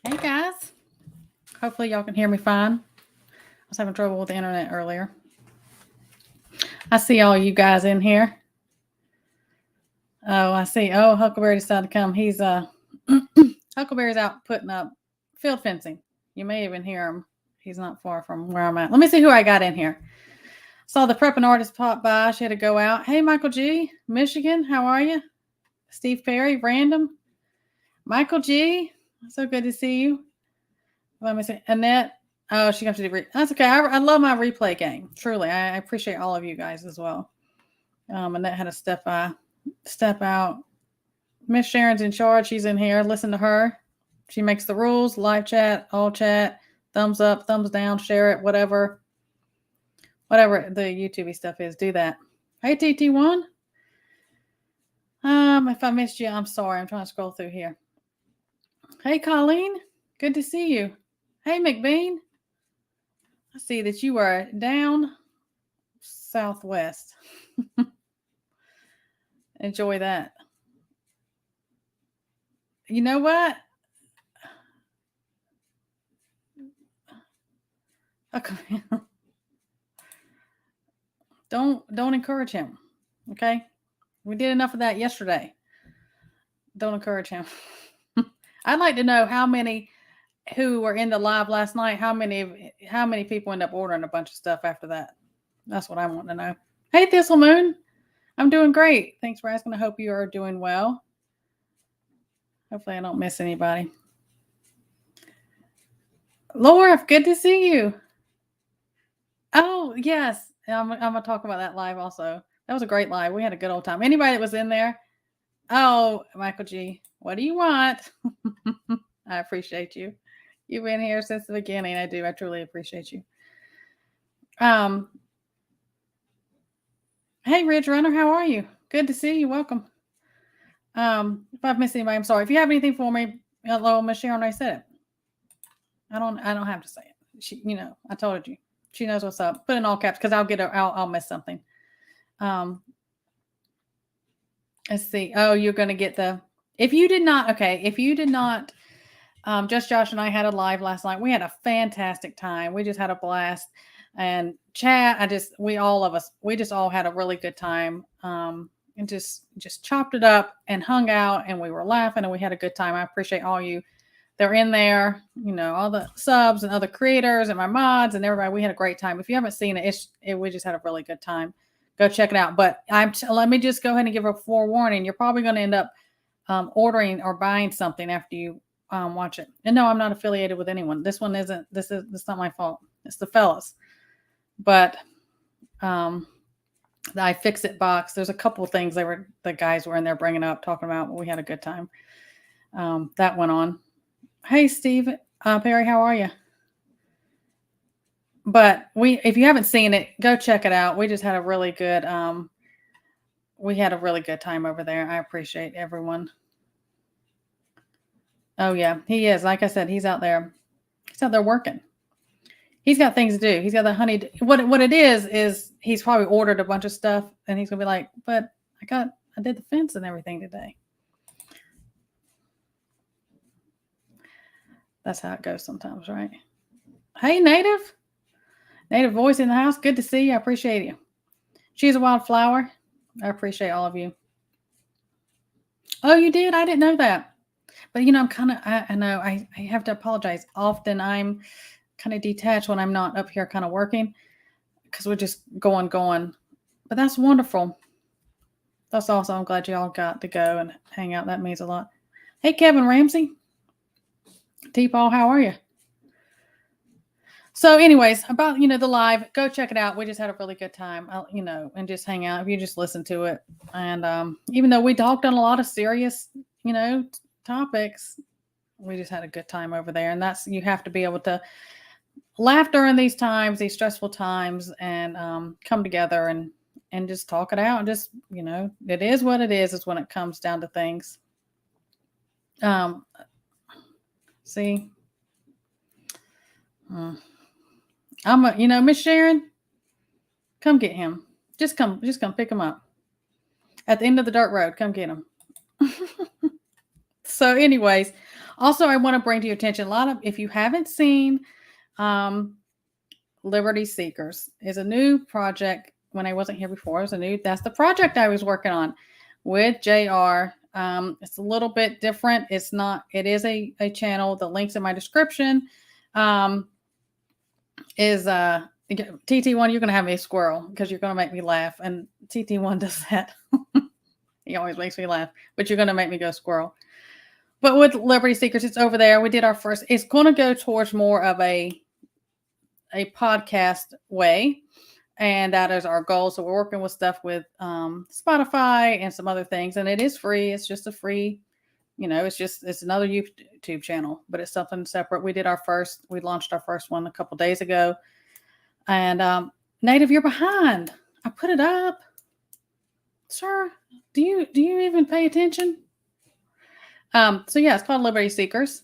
Hey guys. Hopefully y'all can hear me fine. I was having trouble with the internet earlier. I see all you guys in here. Oh, I see. Oh, Huckleberry decided to come. He's Huckleberry's out putting up field fencing. You may even hear him. He's not far from where I'm at. Let me see who I got in here. Saw the prepping artist pop by. She had to go out. Hey, Michael G, Michigan. How are you? Steve Perry, random. Michael G, so good to see you. Let me see. Annette. Oh, she got to do. That's okay. I love my replay game. Truly, I appreciate all of you guys as well. Annette had to step out. Miss Sharon's in charge. She's in here. Listen to her. She makes the rules. Live chat, all chat, thumbs up, thumbs down, share it, whatever the YouTube stuff is. Do that. Hey, TT1. If I missed you, I'm sorry. I'm trying to scroll through here. Hey, Colleen. Good to see you. Hey, McBean. I see that you are down southwest. Enjoy that. You know what? Okay. Don't encourage him. Okay? We did enough of that yesterday. Don't encourage him. I'd like to know how many who were in the live last night, how many people end up ordering a bunch of stuff after that. That's what I want to know. Hey, Thistle Moon. I'm doing great. Thanks for asking. I hope you are doing well. Hopefully I don't miss anybody. Laura, good to see you. Oh, yes. I'm going to talk about that live also. That was a great live. We had a good old time. Anybody that was in there? Oh, Michael G, what do you want? I appreciate you. You've been here since the beginning. I do. I truly appreciate you. Hey, Ridge Runner, how are you? Good to see you. Welcome. If I've missed anybody, I'm sorry. If you have anything for me, hello, Miss Sharon, I said it. I don't have to say it. She, I told you. She knows what's up. Put in all caps because I'll miss something. Let's see. Oh, you're going to get if you did not, just Josh and I had a live last night. We had a fantastic time. We just had a blast and chat. We just all had a really good time. And just chopped it up and hung out and we were laughing and we had a good time. I appreciate all you. They're in there, all the subs and other creators and my mods and everybody. We had a great time. If you haven't seen it, we just had a really good time. Go check it out. But let me just go ahead and give a forewarning. You're probably going to end up ordering or buying something after you watch it. And no, I'm not affiliated with anyone. This one isn't. This is not my fault. It's the fellas. But the iFixit box. There's a couple of things the guys were in there bringing up, talking about. We had a good time. That went on. Hey, Steve Perry, how are you? But if you haven't seen it, go check it out. We just had a really good. We had a really good time over there. I appreciate everyone. Oh yeah, he is. Like I said, he's out there. He's out there working. He's got things to do. He's got the honey. What it is he's probably ordered a bunch of stuff, and he's gonna be like, "But I did the fence and everything today." That's how it goes sometimes, right? Hey, Native voice in the house. Good to see you. I appreciate you. She's a wildflower. I appreciate all of you. Oh, you did? I didn't know that. But I'm kind of, I know I have to apologize. Often I'm kind of detached when I'm not up here kind of working because we're just going. But that's wonderful. That's awesome. I'm glad you all got to go and hang out. That means a lot. Hey, Kevin Ramsey. T-Paul, how are you? So anyways, about, the live, go check it out. We just had a really good time, and just hang out if you just listen to it. And even though we talked on a lot of serious, topics, we just had a good time over there. And you have to be able to laugh during these times, these stressful times, and come together and just talk it out. And just, it is what it is when it comes down to things. See, Miss Sharon, come get him. Just come pick him up at the end of the dirt road. Come get him. So anyways, Also, I want to bring to your attention if you haven't seen, um, Liberty Seekers is a new project. When I wasn't here before, it was that's the project I was working on with JR. It's a little bit different. It is a channel. The link's in my description. Um, is TT1, you're gonna have me a squirrel because you're gonna make me laugh. And TT1 does that. He always makes me laugh, but you're gonna make me go squirrel. But with Liberty Seekers, it's over there. We did our first, it's gonna go towards more of a podcast way. And that is our goal. So we're working with stuff with Spotify and some other things. And it is free. It's just a free, it's another YouTube channel, but it's something separate. We launched our first one a couple days ago. And Native, you're behind. I put it up. Sir, do you even pay attention? So yeah, it's called Liberty Seekers.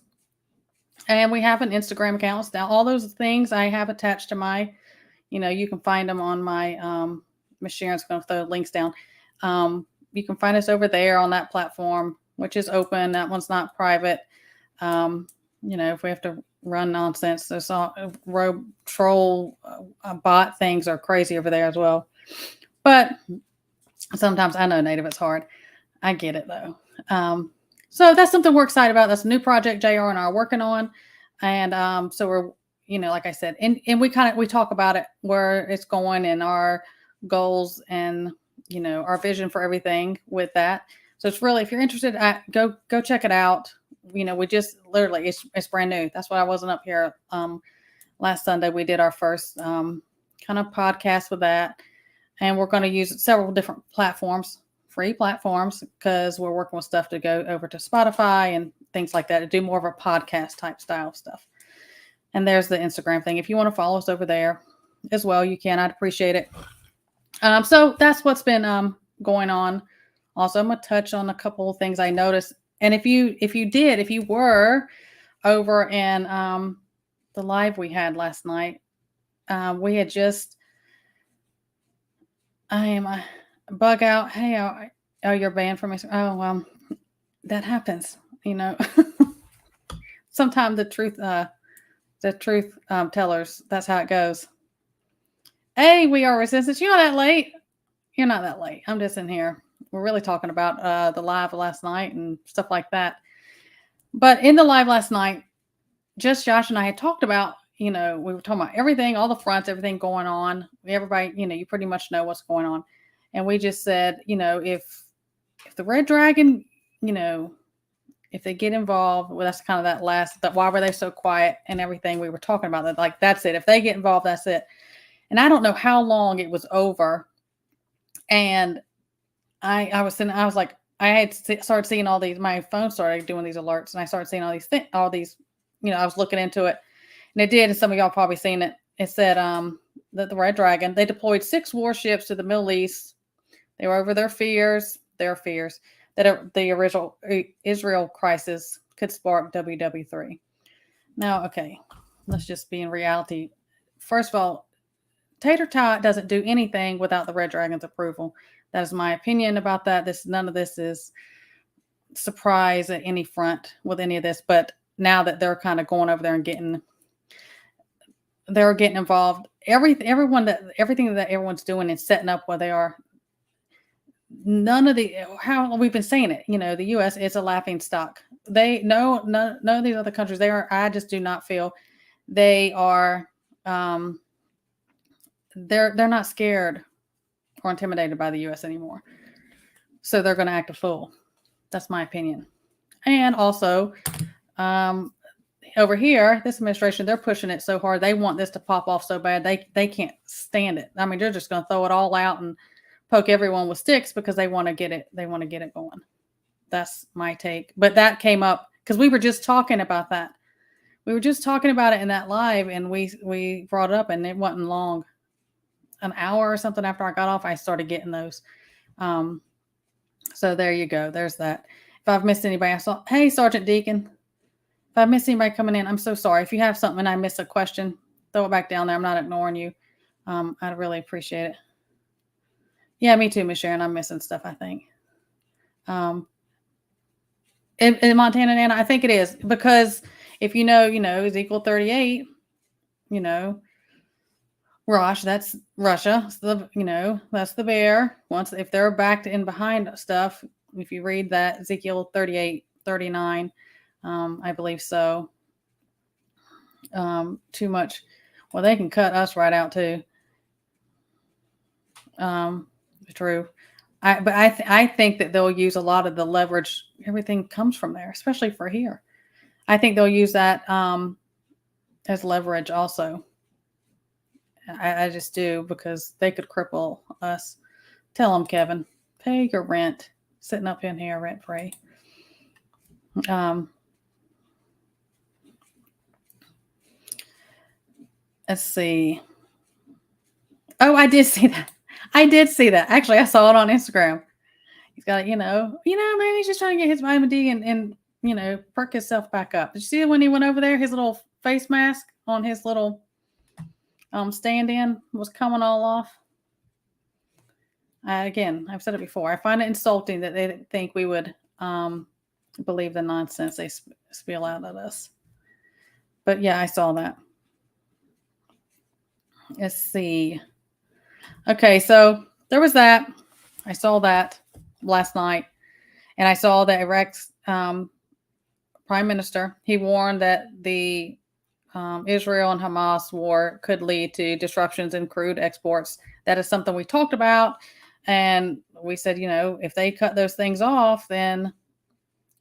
And we have an Instagram account. Now, all those things I have attached to my, you can find them on my, Miss Sharon's going to throw links down. You can find us over there on that platform, which is open. That one's not private. If we have to run nonsense, there's all rogue troll bot things are crazy over there as well. But sometimes I know Native, it's hard. I get it though. So that's something we're excited about. That's a new project JR and I are working on. And so we're, like I said, and we talk about it, where it's going and our goals and, our vision for everything with that. So it's really, if you're interested, go check it out. We just literally, it's brand new. That's why I wasn't up here. Last Sunday, we did our first kind of podcast with that. And we're going to use several different platforms, free platforms, because we're working with stuff to go over to Spotify and things like that, to do more of a podcast type style stuff. And there's the Instagram thing. If you want to follow us over there as well, you can. I'd appreciate it. So that's what's been going on. Also, I'm going to touch on a couple of things I noticed. And if you were over in the live we had last night, we had just, I am a bug out. Hey, you're banned from me. Oh, that happens. Sometimes the truth tellers, that's how it goes. Hey, we are resistance. You're not that late. You're not that late. I'm just in here. We're really talking about the live last night and stuff like that. But in the live last night, just Josh and I had talked about, we were talking about everything, all the fronts, everything going on. Everybody, you pretty much know what's going on. And we just said, if the Red Dragon, if they get involved, well, that's kind of that why were they so quiet and everything we were talking about that, like, that's it. If they get involved, that's it. And I don't know how long it was over. And I was like, I had started seeing all these, my phone started doing these alerts, and I started seeing all these things, I was looking into it, and it did. And some of y'all probably seen it. It said, that the Red Dragon, they deployed 6 warships to the Middle East. They were over their fears that the original Israel crisis could spark WW3. Now, okay, let's just be in reality. First of all, Tater Tot doesn't do anything without the Red Dragon's approval. That is my opinion about that. None of this is surprise at any front with any of this. But now that they're kind of going over there and getting involved, everything that everyone's doing and setting up where they are. None of how we've been saying it, the U.S. is a laughing stock. None of these other countries, I just do not feel they are, they're not scared or intimidated by the U.S. anymore. So they're going to act a fool. That's my opinion. And also, over here, this administration, they're pushing it so hard. They want this to pop off so bad. They can't stand it. I mean, they're just going to throw it all out and poke everyone with sticks because they want to get it. They want to get it going. That's my take. But that came up because we were just talking about that. We were just talking about it in that live, and we brought it up, and it wasn't long. An hour or something after I got off, I started getting those. So there you go. There's that. If I've missed anybody, hey, Sergeant Deacon. If I missed anybody coming in, I'm so sorry. If you have something and I miss a question, throw it back down there. I'm not ignoring you. I'd really appreciate it. Yeah, me too, Miss Sharon. I'm missing stuff, I think. in Montana and Anna, I think it is because if you know Ezekiel 38, you know, Rosh, that's Russia. It's that's the bear. Once if they're backed in behind stuff, if you read that Ezekiel 38, 39, I believe so. Too much. Well, they can cut us right out too. True. I think that they'll use a lot of the leverage. Everything comes from there, especially for here. I think they'll use that as leverage also. I just do because they could cripple us. Tell them, Kevin, pay your rent. Sitting up in here rent free. Let's see. Oh, I did see that. I did see that. Actually, I saw it on Instagram. He's got, maybe he's just trying to get his vitamin D and perk himself back up. Did you see when he went over there? His little face mask on his little stand-in was coming all off. Again, I've said it before. I find it insulting that they think we would believe the nonsense they spill out at us. But yeah, I saw that. Let's see. Okay, so there was that. I saw that last night, and I saw that Iraq's prime minister, he warned that the Israel and Hamas war could lead to disruptions in crude exports. That is something we talked about, and we said, if they cut those things off, then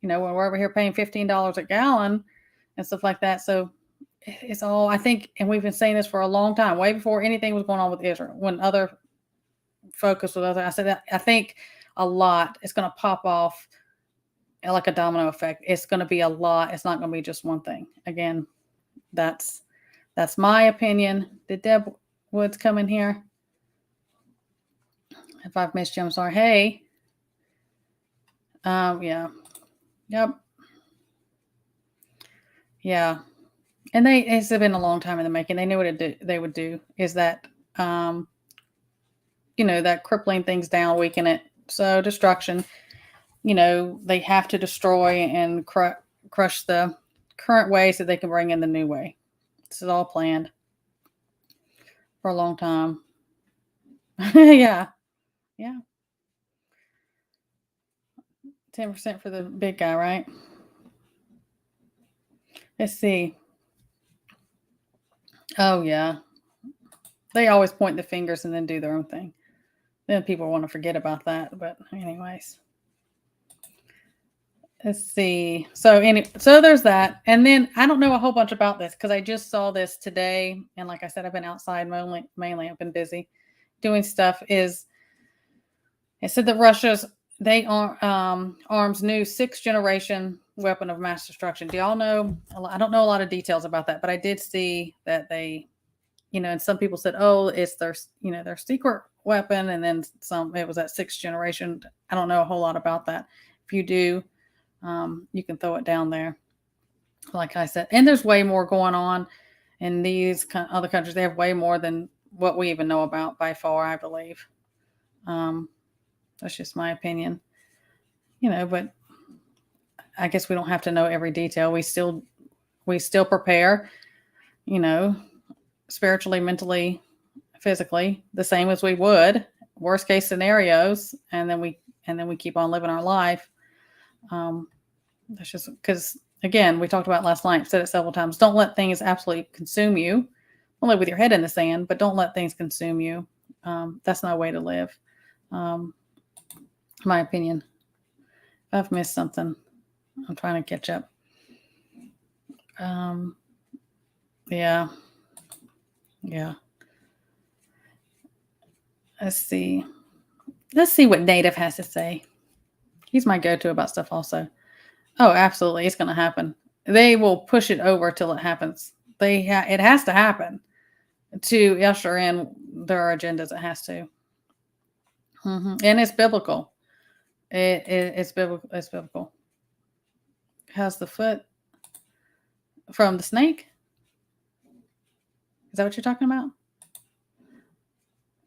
when we're over here paying $15 a gallon and stuff like that. So it's all, I think, and we've been saying this for a long time, way before anything was going on with Israel. When other focus with other, I said that I think a lot is going to pop off like a domino effect. It's going to be a lot. It's not going to be just one thing. Again, that's my opinion. Did Deb Woods come in here? If I've missed you, I'm sorry. Hey. Yeah. Yep. Yeah. And it's been a long time in the making. They knew what they would do is that, that crippling things down, weaken it. So destruction, they have to destroy and crush the current way so they can bring in the new way. This is all planned for a long time. Yeah. Yeah. 10% for the big guy, right? Let's see. Oh, yeah. They always point the fingers and then do their own thing. Then people want to forget about that. But anyways. Let's see. So there's that. And then I don't know a whole bunch about this because I just saw this today. And like I said, I've been outside mainly. I've been busy doing stuff. It said that they arms new 6th generation weapon of mass destruction. Do y'all know? I don't know a lot of details about that, but I did see that they, and some people said, oh, it's their secret weapon. And then it was that 6th generation. I don't know a whole lot about that. If you do, you can throw it down there. Like I said, and there's way more going on in these other countries. They have way more than what we even know about by far, I believe. That's just my opinion, but I guess we don't have to know every detail. We still prepare, spiritually, mentally, physically, the same as we would worst case scenarios. And then we keep on living our life. That's just because, again, we talked about last night, said it several times. Don't let things absolutely consume you. Don't live with your head in the sand, but don't let things consume you. That's no way to live. My opinion. If I've missed something, I'm trying to catch up. Yeah. Let's see what Native has to say. He's my go-to about stuff also. Oh, absolutely. It's going to happen. They will push it over till it happens. It has to happen to usher in their agendas. It has to. And it's biblical. It's biblical. It's biblical. How's the foot from the snake? Is that what you're talking about?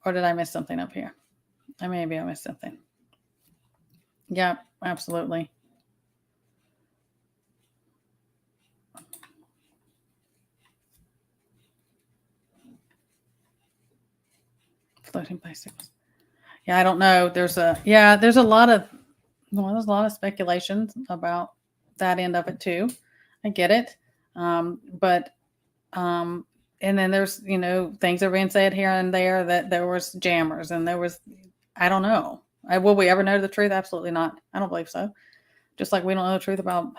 Or did I miss something up here? Maybe I missed something. Yeah, absolutely. floating bicycles. Yeah, I don't know. There's a lot of there's a lot of speculations about that end of it too. I get it. But and then there's, things are being said here and there that there was jammers and there was, I don't know. Will we ever know the truth? Absolutely not. I don't believe so. Just like we don't know the truth about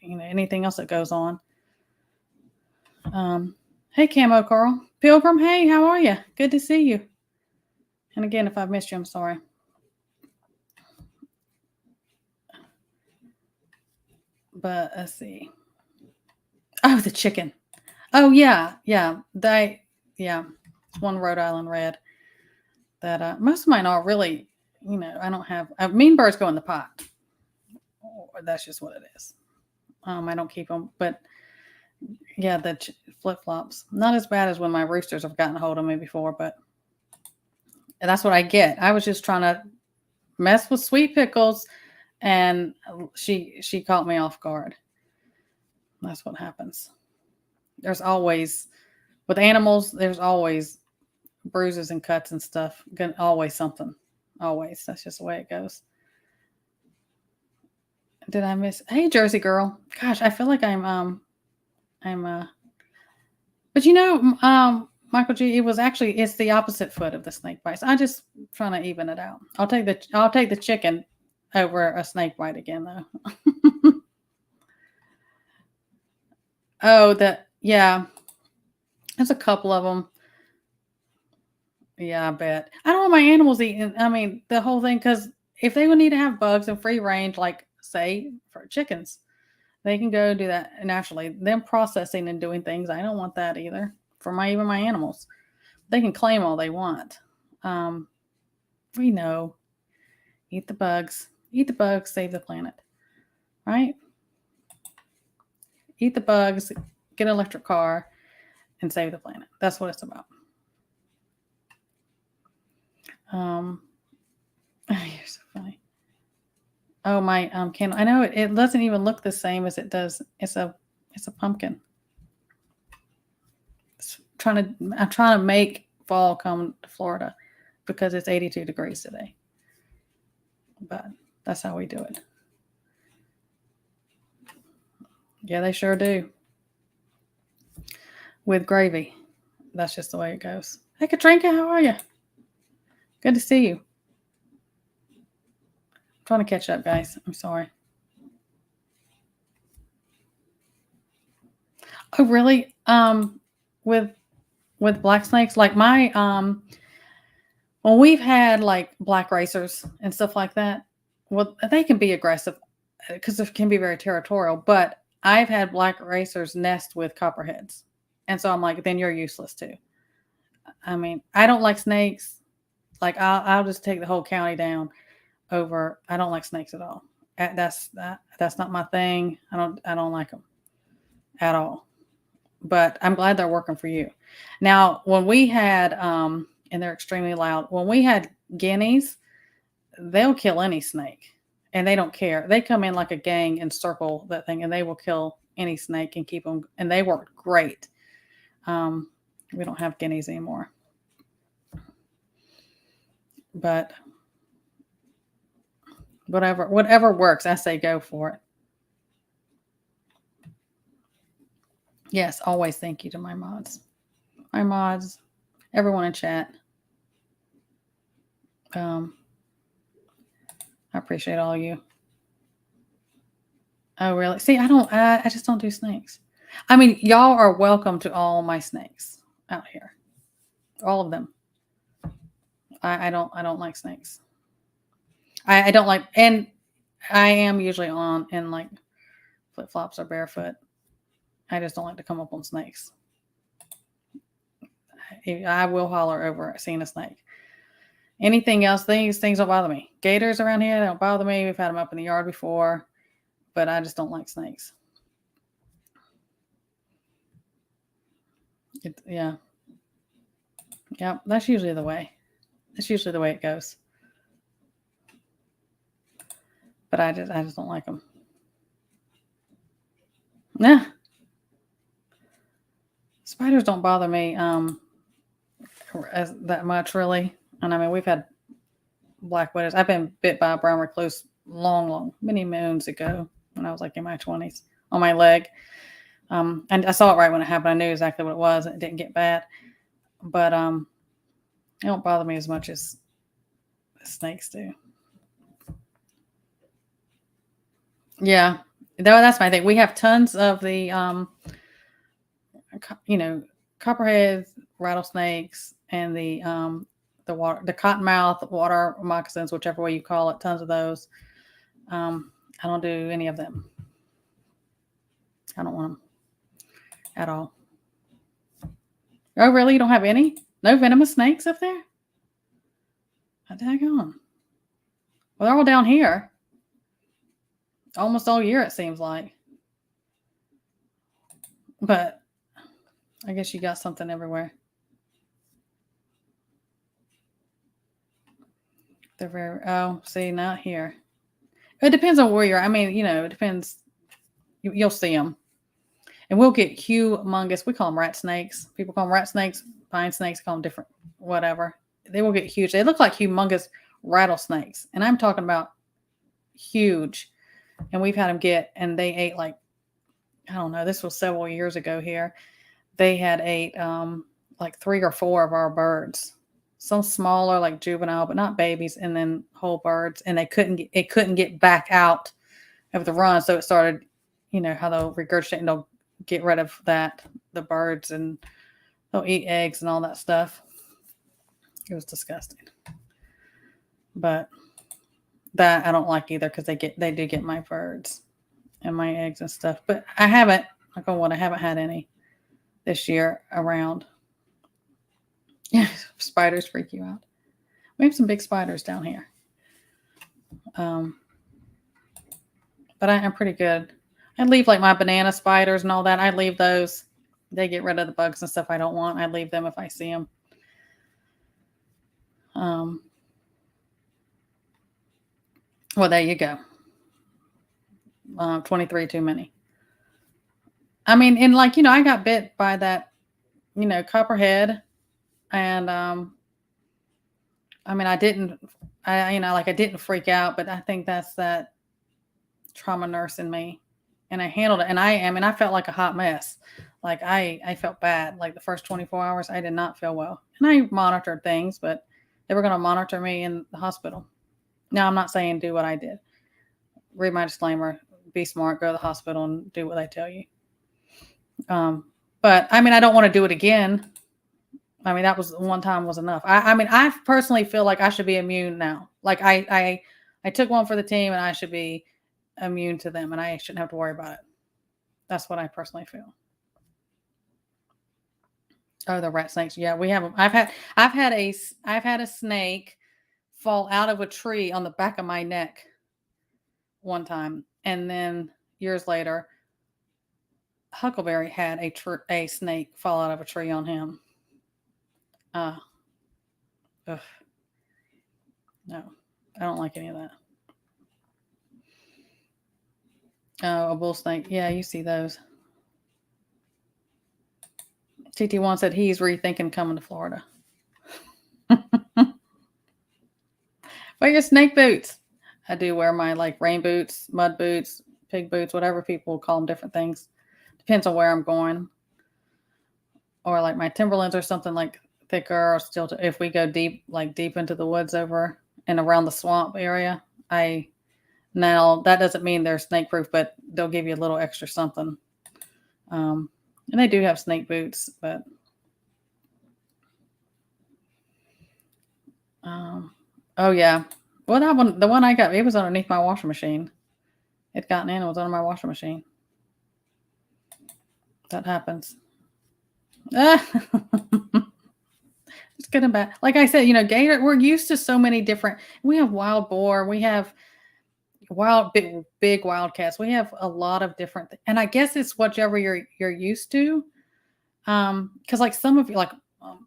anything else that goes on. Hey, Camo Carl. Pilgrim, hey, how are you? Good to see you. And again, if I've missed you, I'm sorry. But let's see. Oh, the chicken. Oh, yeah. Yeah. It's one Rhode Island red that most of mine are really, I don't have. Mean birds go in the pot. That's just what it is. I don't keep them. But yeah, the flip flops. Not as bad as when my roosters have gotten a hold of me before, but that's what I get. I was just trying to mess with Sweet Pickles, and she caught me off guard. That's what happens. There's always, with animals, there's always bruises and cuts and stuff. Always something. Always. That's just the way it goes. Did I miss? Hey, Jersey girl. Gosh, I feel like but Michael G, it's the opposite foot of the snake bites. I just trying to even it out. I'll take the chicken over a snake bite again though. Yeah. There's a couple of them. Yeah, I bet. I don't want my animals eating. I mean, the whole thing, because if they would need to have bugs and free range, like say for chickens, they can go do that naturally. Them processing and doing things, I don't want that either for even my animals. They can claim all they want. We know. Eat the bugs, save the planet. Right? Eat the bugs, get an electric car, and save the planet. That's what it's about. You're so funny. Oh, my candle. I know it doesn't even look the same as it does. It's a pumpkin. I'm trying to make fall come to Florida because it's 82 degrees today. But that's how we do it. Yeah, they sure do. With gravy. That's just the way it goes. Hey, Katrinka, how are you? Good to see you. I'm trying to catch up, guys. I'm sorry. Oh, really? With black snakes, like when we've had like black racers and stuff like that, well, they can be aggressive because it can be very territorial. But I've had black racers nest with copperheads, and so I'm like, then you're useless too. I mean, I don't like snakes. Like I'll just take the whole county down over. I don't like snakes at all. That's not my thing. I don't like them at all. But I'm glad they're working for you. Now, when we had and they're extremely loud. When we had guineas, they'll kill any snake, and they don't care. They come in like a gang and circle that thing, and they will kill any snake and keep them. And they work great. We don't have guineas anymore, but whatever works, I say go for it. Yes, always thank you to my mods, everyone in chat. I appreciate all you. Oh, really? See, I just don't do snakes. I mean, y'all are welcome to all my snakes out here, all of them. I don't like snakes. I don't like, and I am usually on in like flip flops or barefoot. I just don't like to come up on snakes. I will holler over seeing a snake. Anything else, these things don't bother me. Gators around here, they don't bother me. We've had them up in the yard before, but I just don't like snakes. Yeah. Yep, that's usually the way. That's usually the way it goes. But I just don't like them. Nah. Spiders don't bother me that much, really. And I mean, we've had black widows. I've been bit by a brown recluse many moons ago when I was like in my 20s on my leg. And I saw it right when it happened. I knew exactly what it was. And it didn't get bad, but it don't bother me as much as snakes do. Yeah, that's my thing. We have tons of the copperheads, rattlesnakes, and the cottonmouth water moccasins, whichever way you call it. Tons of those. I don't do any of them. I don't want them at all. Oh, really? You don't have any? No venomous snakes up there? Daggone. Well, they're all down here. Almost all year, it seems like. But I guess you got something everywhere. They're see, not here. It depends on where you're. I mean, it depends. You'll see them. And we'll get humongous. We call them rat snakes. People call them rat snakes, pine snakes, call them different, whatever. They will get huge. They look like humongous rattlesnakes. And I'm talking about huge. And we've had them and they ate like, I don't know, this was several years ago here. They had ate like 3 or 4 of our birds. Some smaller, like juvenile, but not babies, and then whole birds. And it couldn't get back out of the run. So it started, how they'll regurgitate and they'll get rid of the birds, and they'll eat eggs and all that stuff. It was disgusting. But that I don't like either, because they do get my birds and my eggs and stuff. But I haven't had any this year around. Yeah, spiders freak you out. We have some big spiders down here. But I'm pretty good. I leave like my banana spiders and all that. I leave those. They get rid of the bugs and stuff I don't want. I leave them if I see them. Well, there you go. 23 too many. I mean, and like, I got bit by that, copperhead. And I mean, I didn't freak out, but I think that's that trauma nurse in me. And I handled it. And I felt like a hot mess. Like I felt bad. Like the first 24 hours, I did not feel well. And I monitored things, but they were going to monitor me in the hospital. Now, I'm not saying do what I did. Read my disclaimer. Be smart. Go to the hospital and do what they tell you. But I mean, I don't want to do it again. I mean, that was one time was enough. I mean, I personally feel like I should be immune now. Like I took one for the team, and I should be immune to them, and I shouldn't have to worry about it. That's what I personally feel. Oh, the rat snakes. Yeah, we have them. I've had a snake fall out of a tree on the back of my neck one time, and then years later, Huckleberry had a snake fall out of a tree on him. No, I don't like any of that. Oh, a bull snake. Yeah, you see those. TT1 said he's rethinking coming to Florida. Wear your snake boots. I do wear my like rain boots, mud boots, pig boots, whatever people call them, different things. Depends on where I'm going. Or like my Timberlands or something like thicker, or still if we go deep into the woods over and around the swamp area. Now that doesn't mean they're snake proof, but they'll give you a little extra something. And they do have snake boots, but oh yeah. Well, the one I got, it was underneath my washing machine. It gotten in, it was under my washing machine. That happens. It's good and bad. Like I said, gator, we're used to so many different, we have wild boar, we have big wildcats. We have a lot of different, and I guess it's whichever you're used to. Because like some of you, like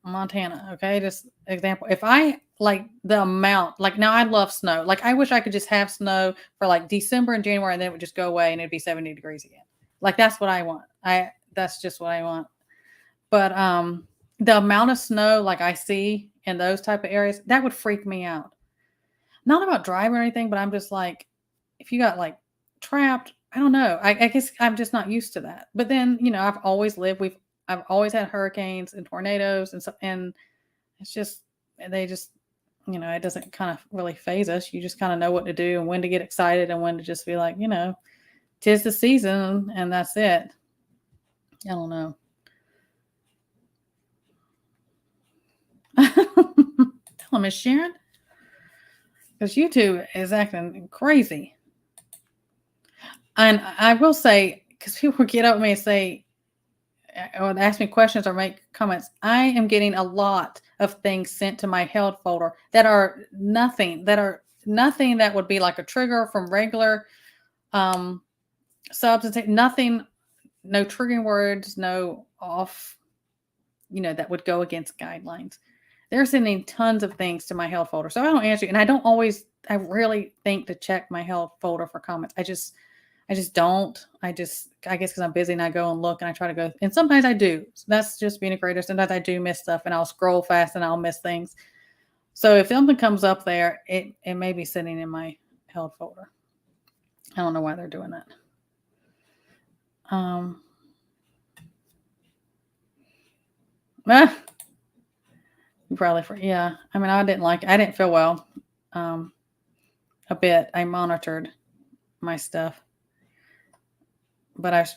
Montana, okay, just example. If I like the amount, like now I love snow. Like I wish I could just have snow for like December and January, and then it would just go away and it'd be 70 degrees again. Like that's what I want. That's just what I want. But the amount of snow like I see in those type of areas, that would freak me out. Not about driving or anything, but I'm just like, if you got like trapped, I don't know. I guess I'm just not used to that. But then, I've always lived. I've always had hurricanes and tornadoes and stuff, and it's just they just it doesn't kind of really phase us. You just kind of know what to do and when to get excited and when to just be like, tis the season and that's it. I don't know. Tell Miss Sharon, because YouTube is acting crazy. And I will say, because people get up with me and say, or ask me questions or make comments, I am getting a lot of things sent to my held folder that are nothing that would be like a trigger from regular substance, nothing, no triggering words, no off, that would go against guidelines. They're sending tons of things to my held folder. So I don't answer, and I rarely think to check my held folder for comments. I just don't. I guess because I'm busy and I go and look and I try to go. And sometimes I do. So that's just being a creator. Sometimes I do miss stuff and I'll scroll fast and I'll miss things. So if something comes up there, it may be sitting in my held folder. I don't know why they're doing that. Probably yeah. I mean, I didn't feel well. A bit. I monitored my stuff. But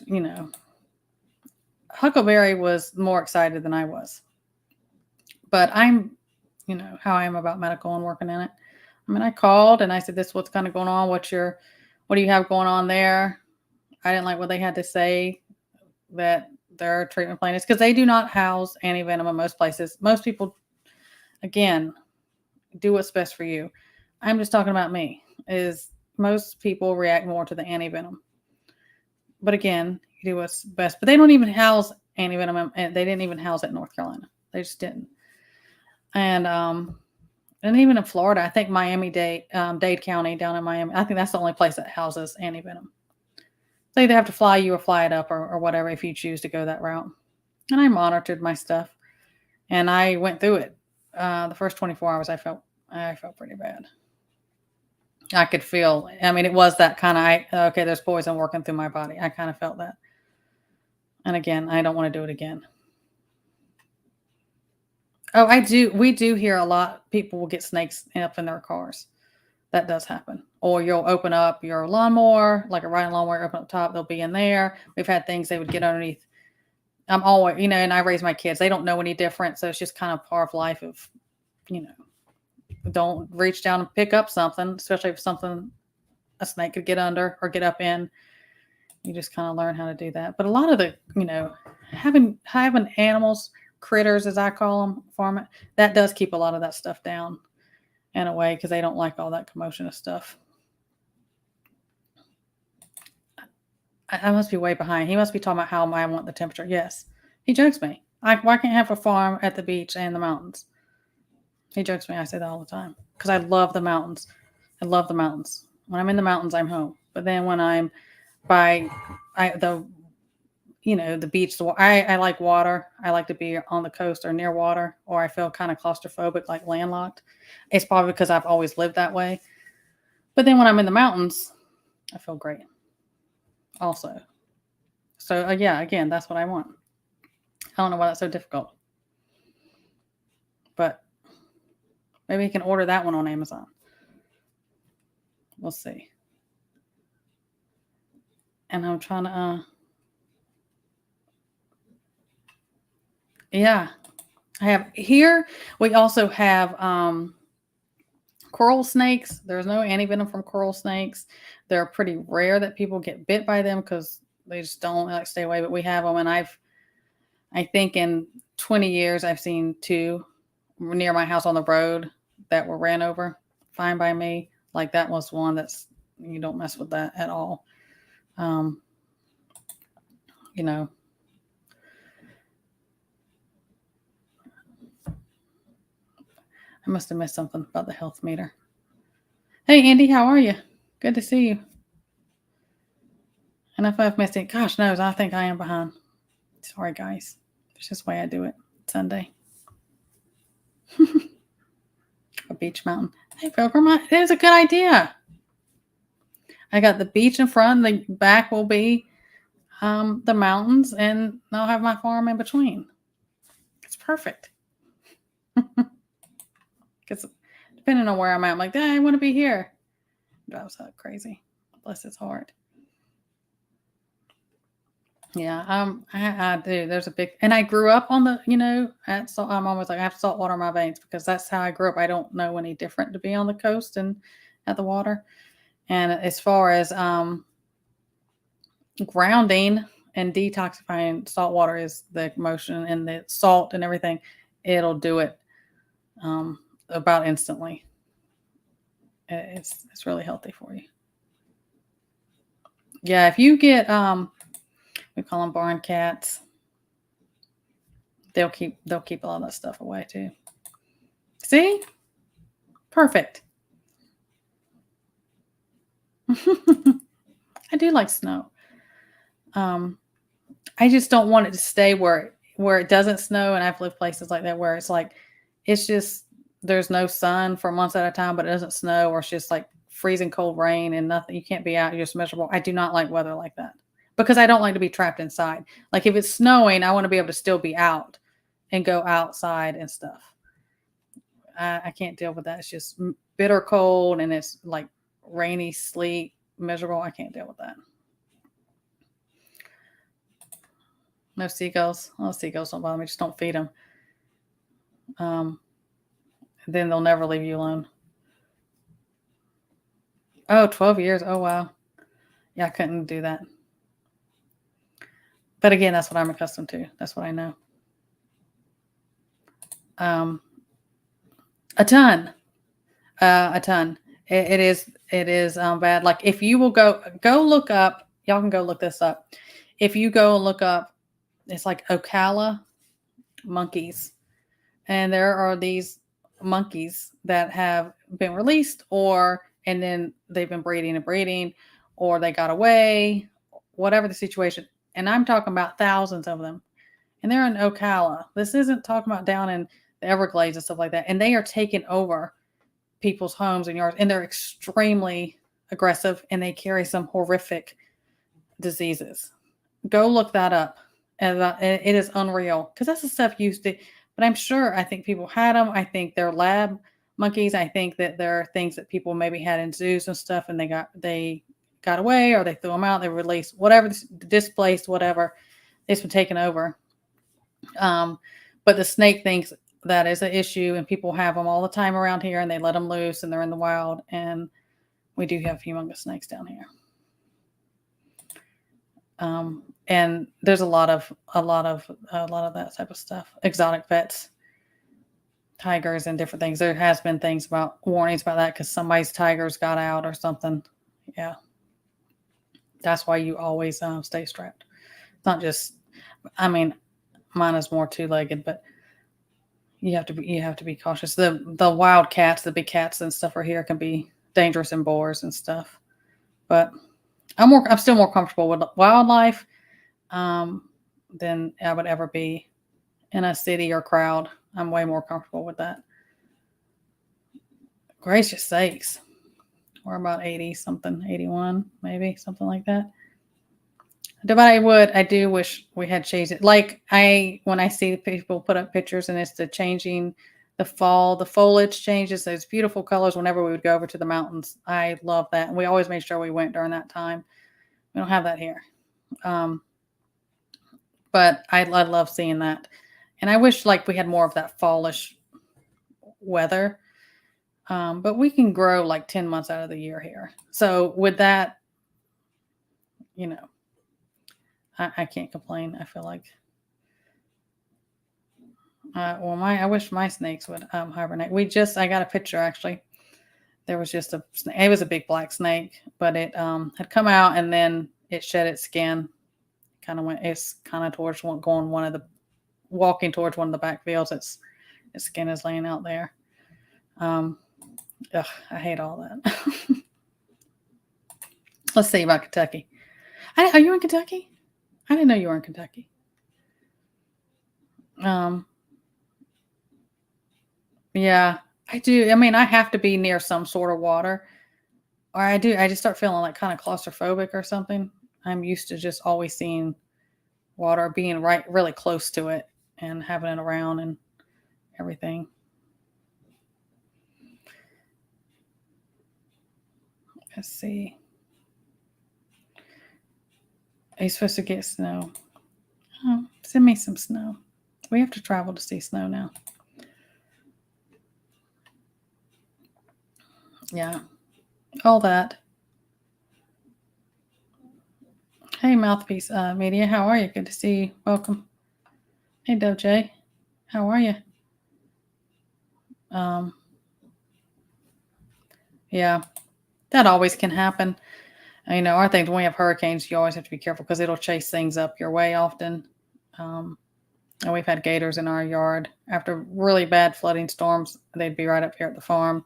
Huckleberry was more excited than I was. But I'm, how I am about medical and working in it. I mean, I called and I said, this is what's kind of going on. What do you have going on there? I didn't like what they had to say, that their treatment plan is, because they do not house antivenom in most places. Most people, again, do what's best for you. I'm just talking about me, is most people react more to the antivenom. But again, you do what's best. But they don't even house antivenom, and they didn't even house it in North Carolina. They just didn't. And even in Florida, I think Miami-Dade County down in Miami, I think that's the only place that houses antivenom. So they either have to fly you or fly it up or whatever if you choose to go that route. And I monitored my stuff, and I went through it. The first 24 hours, I felt pretty bad. I could feel, it was that kind of, okay, there's poison working through my body. I kind of felt that. And again, I don't want to do it again. Oh, I do. We do hear a lot. People will get snakes up in their cars. That does happen. Or you'll open up your lawnmower, like a riding lawnmower, open up top, they'll be in there. We've had things they would get underneath. I'm always, and I raise my kids. They don't know any different. So it's just kind of part of life of, don't reach down and pick up something, especially if a snake could get under or get up in. You just kind of learn how to do that. But a lot of the, having animals, critters, as I call them, farming, that does keep a lot of that stuff down in a way, because they don't like all that commotion of stuff. I must be way behind. He must be talking about how I want the temperature. Yes. He jokes me. Why can't I have a farm at the beach and the mountains? He jokes me. I say that all the time because I love the mountains. I love the mountains. When I'm in the mountains, I'm home. But then when I'm by the beach, I like water. I like to be on the coast or near water, or I feel kind of claustrophobic, like landlocked. It's probably because I've always lived that way. But then when I'm in the mountains, I feel great also. So yeah, again, that's what I want. I don't know why that's so difficult. But maybe you can order that one on Amazon. We'll see. And I'm trying to, yeah, I have here. We also have coral snakes. There's no antivenom from coral snakes. They're pretty rare that people get bit by them because they just don't like stay away. But we have them, and I think in 20 years I've seen 2 near my house on the road that were ran over. Fine by me. Like that was one that's, you don't mess with that at all. I must have missed something about the health meter. Hey, Andy, how are you? Good to see you. And if I've missed it, gosh knows, I think I am behind. Sorry, guys. It's just the way I do it. Sunday. A beach mountain. Hey, Pilgrim, it is a good idea. I got the beach in front. The back will be the mountains, and I'll have my farm in between. It's perfect. Because depending on where I'm at, I'm like, I want to be here. Drives up crazy. Bless his heart. Yeah, I do. There's a big, and I grew up on at salt. I'm always like, I have salt water in my veins because that's how I grew up. I don't know any different to be on the coast and at the water. And as far as grounding and detoxifying, salt water is the motion and the salt and everything. It'll do it about instantly. It's really healthy for you. Yeah, if you get we call them barn cats. They'll keep a lot of that stuff away too. See? Perfect. I do like snow. I just don't want it to stay where it doesn't snow, and I've lived places like that where it's like it's just there's no sun for months at a time, but it doesn't snow, or it's just like freezing cold rain and nothing. You can't be out, you're just miserable. I do not like weather like that because I don't like to be trapped inside. Like if it's snowing, I want to be able to still be out and go outside and stuff. I can't deal with that. It's just bitter cold and it's like rainy, sleet, miserable. I can't deal with that. No seagulls. Oh, seagulls don't bother me. Just don't feed them. Then they'll never leave you alone. Oh, 12 years. Oh, wow. Yeah, I couldn't do that. But again, that's what I'm accustomed to. That's what I know. A ton. A ton. It is bad. Like if you will go look up, y'all can go look this up. If you go and look up, it's like Ocala monkeys. And there are these monkeys that have been released and then they've been breeding, or they got away, whatever the situation. And I'm talking about thousands of them. And they're in Ocala. This isn't talking about down in the Everglades and stuff like that. And they are taking over people's homes and yards. And they're extremely aggressive and they carry some horrific diseases. Go look that up. And it is unreal because that's the stuff used to. But I think people had them. I think they're lab monkeys. I think that there are things that people maybe had in zoos and stuff, and they got away, or they threw them out. They released whatever, displaced, whatever. It's been taken over. But the snake thinks that is an issue, and people have them all the time around here, and they let them loose, and they're in the wild. And we do have humongous snakes down here. And there's a lot of that type of stuff. Exotic vets, tigers, and different things. There has been things about warnings about that because somebody's tigers got out or something. Yeah, that's why you always stay strapped. It's not just. I mean, mine is more two-legged, but you have to be cautious. The wild cats, the big cats and stuff are here can be dangerous in boars and stuff. But I'm still more comfortable with wildlife than I would ever be in a city or crowd. I'm way more comfortable with that. Gracious sakes. We're about 80 something, 81, maybe something like that. But I do wish we had changed it. Like when I see people put up pictures and it's the changing the fall, the foliage changes, those beautiful colors whenever we would go over to the mountains. I love that. And we always made sure we went during that time. We don't have that here. But I love seeing that. And I wish like we had more of that fallish weather. But we can grow like 10 months out of the year here. So with that, I can't complain. I feel like, I wish my snakes would hibernate. I got a picture actually. There was just a snake. It was a big black snake, but it had come out and then it shed its skin. It's kind of walking towards one of the back fields. Its skin is laying out there. I hate all that. Let's see about Kentucky. Are you in Kentucky? I didn't know you were in Kentucky. Yeah, I do. I mean, I have to be near some sort of water, or I just start feeling like kind of claustrophobic or something. I'm used to just always seeing water, being right really close to it and having it around and everything. Let's see. Are you supposed to get snow? Oh, send me some snow. We have to travel to see snow now. Yeah, all that. Hey, Mouthpiece Media, how are you? Good to see you. Welcome. Hey, Dove J, how are you? Um, yeah, that always can happen. Our thing when we have hurricanes, you always have to be careful because it'll chase things up your way often. Um, and we've had gators in our yard after really bad flooding storms. They'd be right up here at the farm,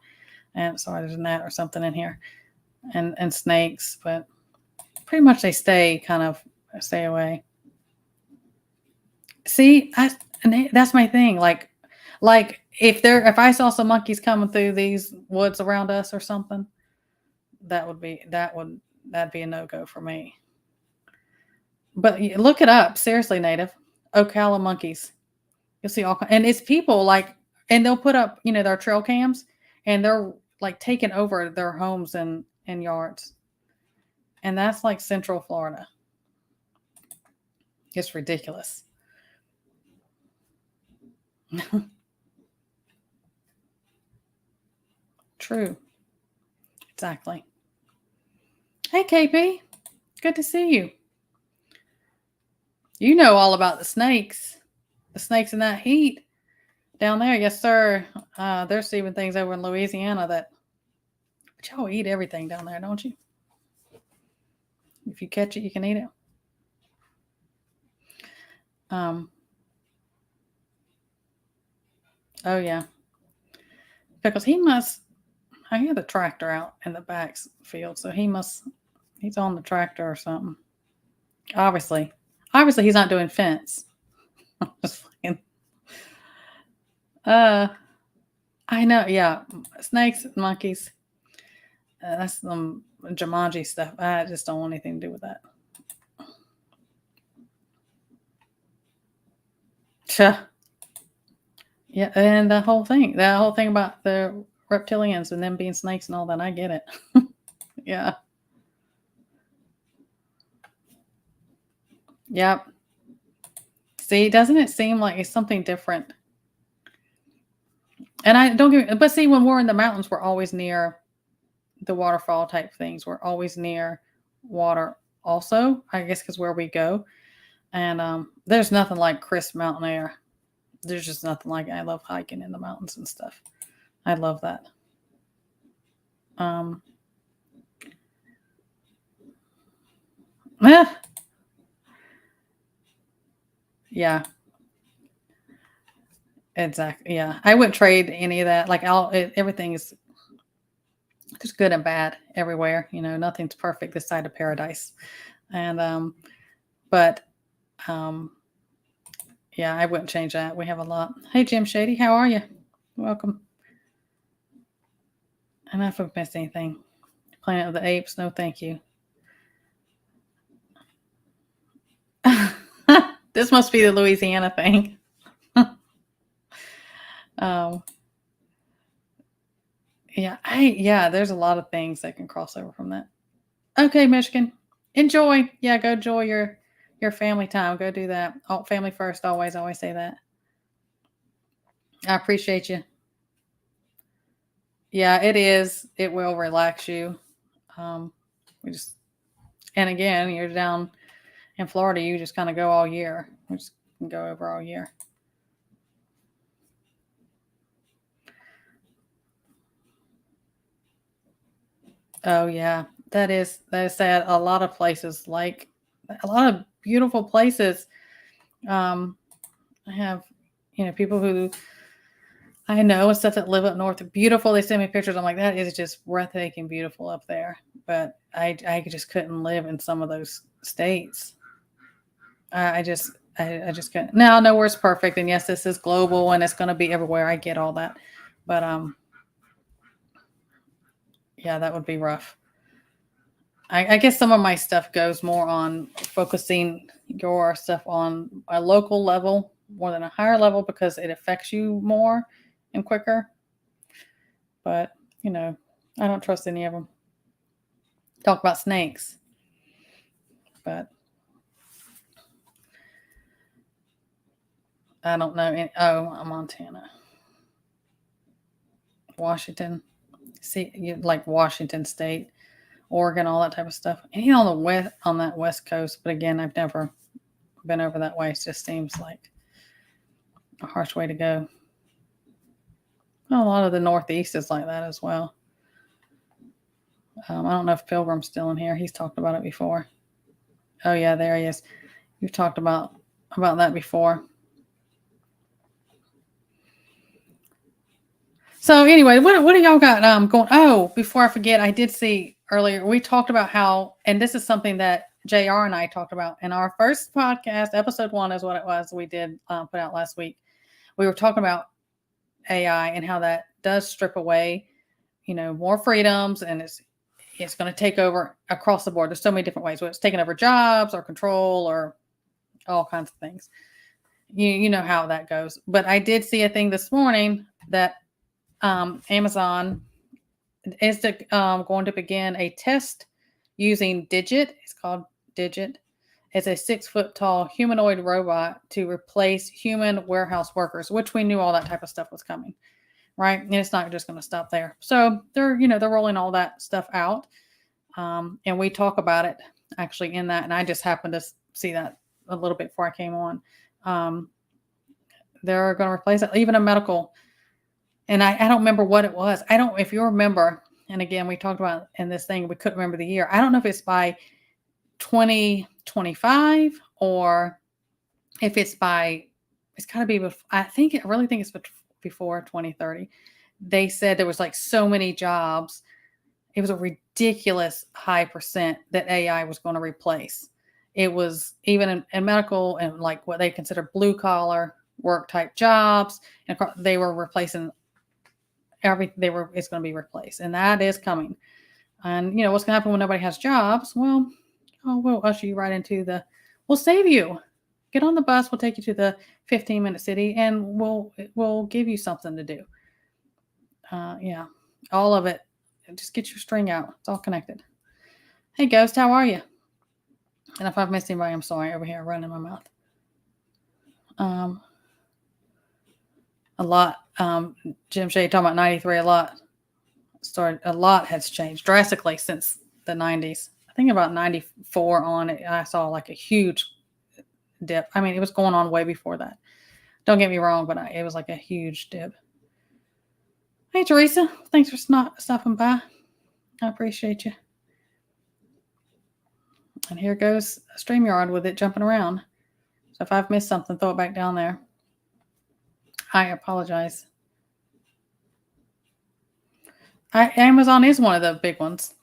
and sorry, there's a gnat or something in here, and snakes. But pretty much they stay away. See, that's my thing. Like if I saw some monkeys coming through these woods around us or something, that'd be a no go for me. But look it up, seriously, native Ocala monkeys. You'll see and it's people and they'll put up their trail cams, and they're like taking over their homes and yards, and that's like Central Florida. It's ridiculous. True. Exactly. Hey, KP. Good to see you. You know all about the snakes. The snakes in that heat down there. Yes, sir. There's even things over in Louisiana but y'all eat everything down there, don't you? If you catch it, you can eat it. Oh yeah. Because I hear the tractor out in the back field, so he's on the tractor or something. Obviously he's not doing fence. Just fucking, I know, yeah. Snakes, monkeys. That's some Jumanji stuff. I just don't want anything to do with that. Yeah, and that whole thing about the reptilians and them being snakes and all that, I get it. Yeah. Yep. See, doesn't it seem like it's something different? And I don't get, but see, when we're in the mountains, we're always near the waterfall type things. We're always near water, also, I guess, because where we go. And there's nothing like crisp mountain air. There's just nothing like it. I love hiking in the mountains and stuff. I love that. Yeah, yeah, exactly. Yeah, I wouldn't trade any of that. Like everything is there's good and bad everywhere. Nothing's perfect this side of paradise. And but um, yeah, I wouldn't change that. We have a lot. Hey, Jim Shady, how are you? Welcome. And if I've missed anything, Planet of the Apes, no, thank you. This must be the Louisiana thing. um, yeah, there's a lot of things that can cross over from that. Okay, Michigan, enjoy. Yeah, go enjoy your family time. Go do that. Oh, family first. Always say that. I appreciate you. Yeah, it is. It will relax you. We just and again, you're down in Florida. You just kind of go all year. We just can go over all year. Oh yeah, that is sad. A lot of places, like a lot of beautiful places. Um, I have people who I know and stuff that live up north are beautiful. They send me pictures. I'm like, that is just breathtaking, beautiful up there. But I just couldn't live in some of those states. I just couldn't. Now, nowhere's perfect, and yes, this is global, and it's going to be everywhere. I get all that, But yeah, that would be rough. I guess some of my stuff goes more on focusing your stuff on a local level more than a higher level because it affects you more and quicker. But, I don't trust any of them. Talk about snakes. But I don't know. Montana. Washington. See, you like Washington State, Oregon, all that type of stuff. And on that West Coast. But again, I've never been over that way. It just seems like a harsh way to go. Well, a lot of the Northeast is like that as well. I don't know if Pilgrim's still in here. He's talked about it before. Oh yeah, there he is. You've talked about that before. So anyway, what do y'all got going? Oh, before I forget, I did see earlier we talked about how, and this is something that JR and I talked about in our first podcast, episode 1 is what it was. We did put out last week. We were talking about AI and how that does strip away, more freedoms, and it's going to take over across the board. There's so many different ways. Whether it's taking over jobs or control or all kinds of things. You know how that goes. But I did see a thing this morning that Amazon is going to begin a test using Digit. It's called Digit. It's a 6-foot tall humanoid robot to replace human warehouse workers, which we knew all that type of stuff was coming, right? And it's not just going to stop there. So they're rolling all that stuff out. And we talk about it actually in that. And I just happened to see that a little bit before I came on. They're going to replace it, even a medical. And I don't remember what it was. If you remember, and again, we talked about in this thing, we couldn't remember the year. I don't know if it's by 2025 or if it's got to be, I really think it's before 2030. They said there was like so many jobs. It was a ridiculous high percent that AI was going to replace. It was even in medical and like what they consider blue collar work type jobs. And they were replacing it's going to be replaced, and that is coming. And what's going to happen when nobody has jobs? Well, we'll usher you right into we'll save you. Get on the bus. We'll take you to the 15-minute city, and we'll give you something to do. Yeah, all of it. Just get your string out. It's all connected. Hey, Ghost, how are you? And if I've missed anybody, I'm sorry. Over here, running my mouth. A lot. Jim Shea talking about 93. A lot has changed drastically since the 90s. I think about 94 on it. I saw like a huge dip. I mean, it was going on way before that. Don't get me wrong, but it was like a huge dip. Hey, Teresa. Thanks for stopping by. I appreciate you. And here goes StreamYard with it jumping around. So if I've missed something, throw it back down there. I apologize. Amazon is one of the big ones.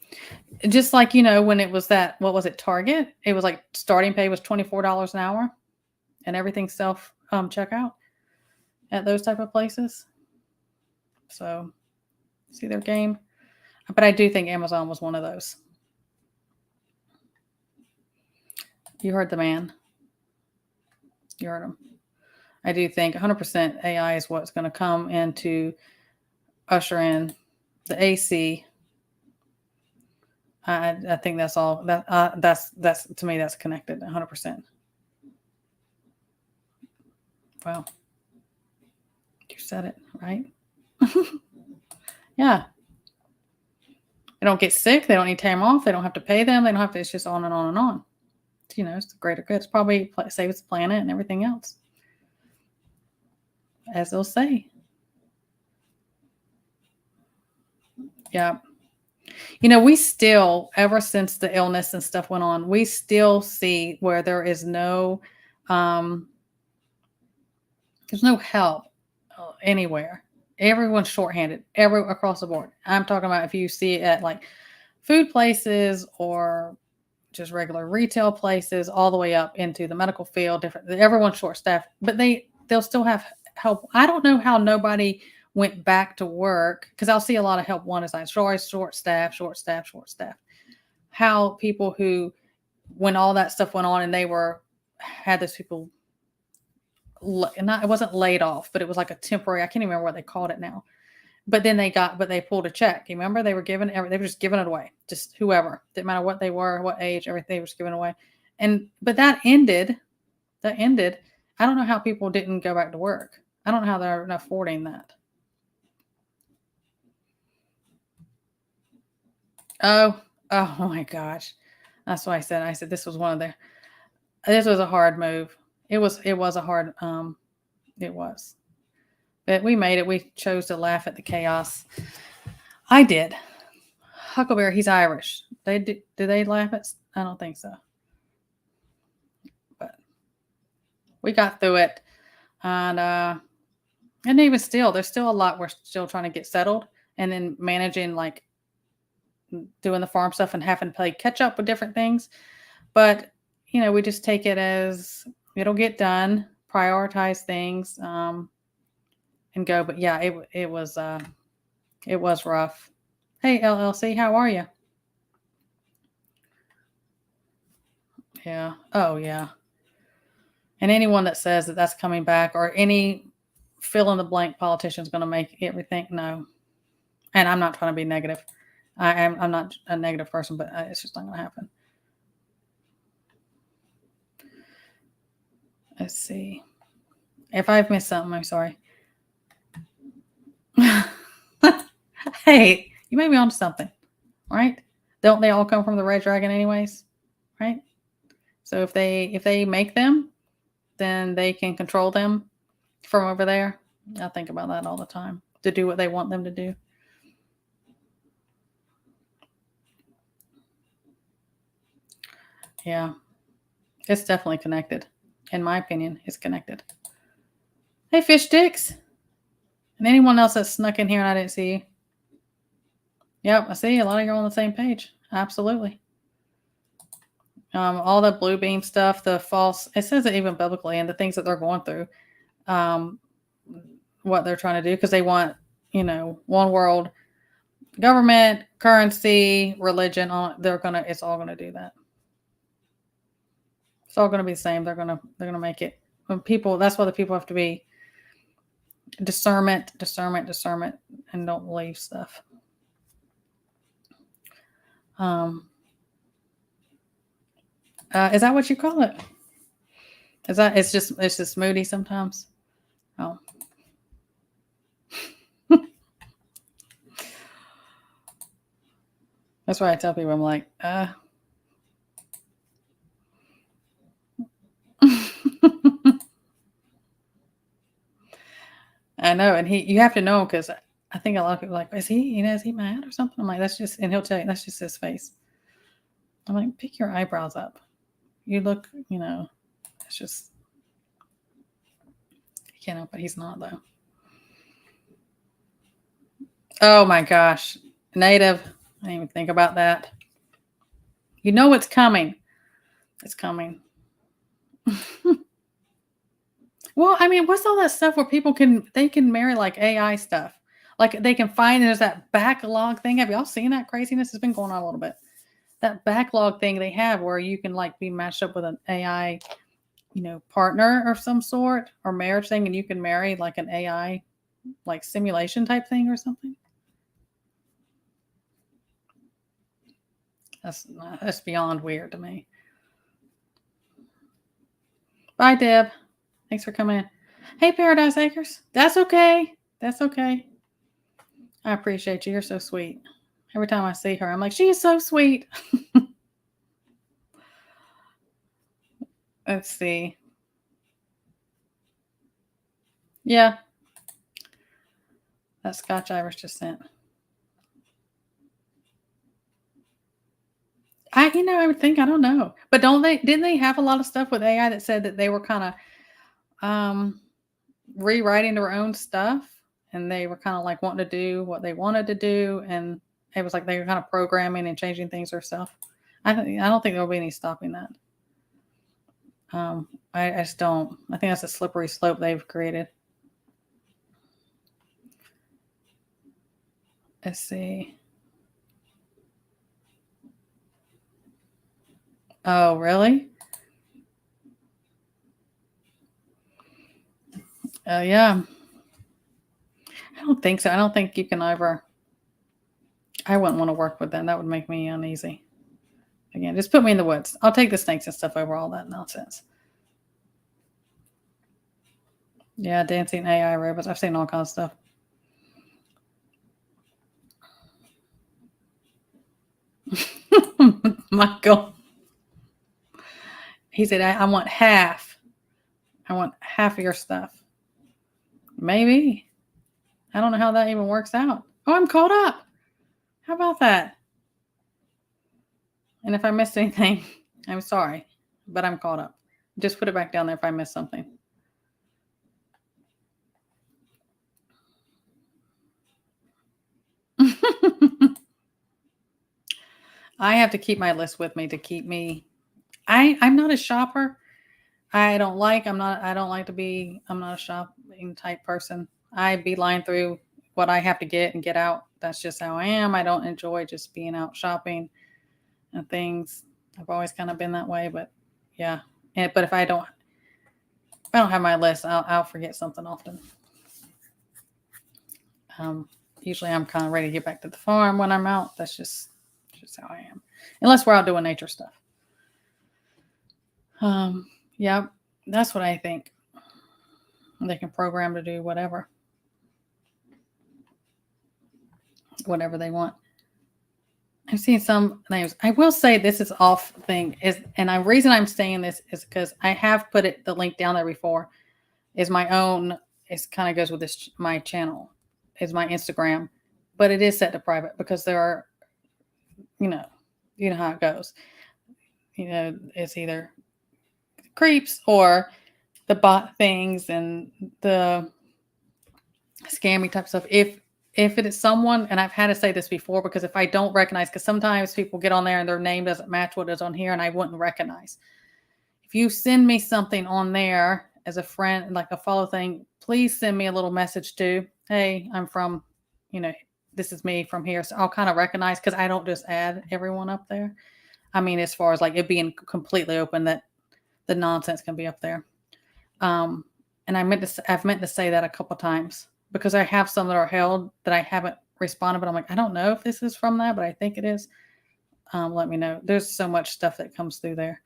Just like, when it was that, what was it, Target? It was like starting pay was $24 an hour and everything self checkout at those type of places. So see their game. But I do think Amazon was one of those. You heard the man. You heard him. I do think 100% AI is what's going to come in to usher in the AC. I think that's all. That's to me, that's connected 100%. Well, you said it, right? Yeah. They don't get sick. They don't need time off. They don't have to pay them. They don't have to. It's just on and on and on. It's the greater good. It's probably saves the planet and everything else, as they'll say. Yeah. We still, ever since the illness and stuff went on, we still see where there is there's no help anywhere. Everyone's shorthanded across the board. I'm talking about if you see it at like food places or just regular retail places, all the way up into the medical field. Everyone's short staffed, but they'll still have help. I don't know how nobody went back to work, because I'll see a lot of help one is like short staff, short staff, short staff. How people who, when all that stuff went on and they had those people, not, it wasn't laid off, but it was like a temporary, I can't even remember what they called it now. But then they pulled a check. You remember they were just giving it away. Just whoever, didn't matter what they were, what age, everything was given away. But that ended. I don't know how people didn't go back to work. I don't know how they're affording that. Oh my gosh. That's why I said this was this was a hard move. It was a hard, it was. But we made it. We chose to laugh at the chaos. I did. Huckleberry, he's Irish. Do they laugh at? I don't think so. But we got through it, and even still, there's still a lot we're still trying to get settled, and then managing, like doing the farm stuff and having to play catch up with different things. But we just take it as it'll get done. Prioritize things. And go. But yeah, it was rough. Hey, LLC, how are you? Yeah. Oh yeah. And anyone that says that that's coming back, or any fill in the blank politician is going to make everything, no. And I'm not trying to be negative. I'm not a negative person, but it's just not going to happen. Let's see. If I've missed something, I'm sorry. Hey, you may be onto something, right? Don't they all come from the red dragon anyways, right? So if they make them, then they can control them from over there. I think about that all the time, to do what they want them to do. Yeah, it's definitely connected. In my opinion, it's connected. Hey, fish sticks. And anyone else that snuck in here and I didn't see you. Yep, I see a lot of you are on the same page. Absolutely. All the blue beam stuff, the false, it says it even biblically, and the things that they're going through, what they're trying to do, because they want, one world government, currency, religion. It's all gonna do that. It's all gonna be the same. They're gonna make it. When people, that's why the people have to be discernment, and don't believe stuff. Is that what you call it? Is that it's just moody sometimes? Oh. That's why I tell people, I'm like, I know, and you have to know, because I think a lot of people are like, is he mad or something? I'm like, that's just, and he'll tell you, that's just his face. I'm like, pick your eyebrows up. You look, it's just, you can't help it. He's not, though. Oh my gosh. Native. I didn't even think about that. It's coming. It's coming. Well, I mean, what's all that stuff where people can marry like AI stuff? Like they can find, there's that backlog thing. Have y'all seen that craziness? Has been going on a little bit. That backlog thing they have where you can like be matched up with an AI, partner of some sort, or marriage thing, and you can marry like an AI, like simulation type thing or something. That's beyond weird to me. Bye, Deb. Thanks for coming in. Hey, Paradise Acres. That's okay. That's okay. I appreciate you. You're so sweet. Every time I see her, I'm like, she is so sweet. Let's see. Yeah. That Scotch Irish just sent. I would think, I don't know. But didn't they have a lot of stuff with AI that said that they were kind of rewriting their own stuff, and they were kind of like wanting to do what they wanted to do, and it was like they were kind of programming and changing things themselves. I don't think there'll be any stopping that. I just don't. I think that's a slippery slope they've created. Let's see. Oh, really? Yeah. I don't think so. I don't think you can ever. I wouldn't want to work with them. That would make me uneasy. Again, just put me in the woods. I'll take the snakes and stuff over all that nonsense. Yeah, dancing AI robots. I've seen all kinds of stuff. Michael, he said, I want half. I want half of your stuff. Maybe. I don't know how that even works out. Oh, I'm caught up. How about that? And if I missed anything, I'm sorry, but I'm caught up. Just put it back down there if I missed something. I have to keep my list with me to keep me. I'm not a shopper. I don't like to be, I'm not a shopping type person. I beeline through what I have to get and get out. That's just how I am. I don't enjoy just being out shopping and things. I've always kind of been that way, but yeah. But if I don't have my list, I'll forget something often. Usually I'm kind of ready to get back to the farm when I'm out. That's just how I am. Unless we're out doing nature stuff. Yeah, that's what I think. They can program to do whatever they want. I've seen some names. I will say this is off thing and the reason I'm saying this is because I have put the link down there before. Is my own. It kind of goes with my channel. Is my Instagram, but it is set to private because there are, you know how it goes. It's either creeps or the bot things and the scammy type stuff. If it is someone, and I've had to say this before, because if I don't recognize, because sometimes people get on there and their name doesn't match what is on here and I wouldn't recognize. If you send me something on there as a friend, like a follow thing, please send me a little message too. Hey, I'm from, this is me from here. So I'll kind of recognize, because I don't just add everyone up there. I mean, as far as like it being completely open, that the nonsense can be up there. And I've meant to say that a couple times, because I have some that are held that I haven't responded, but I'm like, I don't know if this is from that, but I think it is. Let me know. There's so much stuff that comes through there.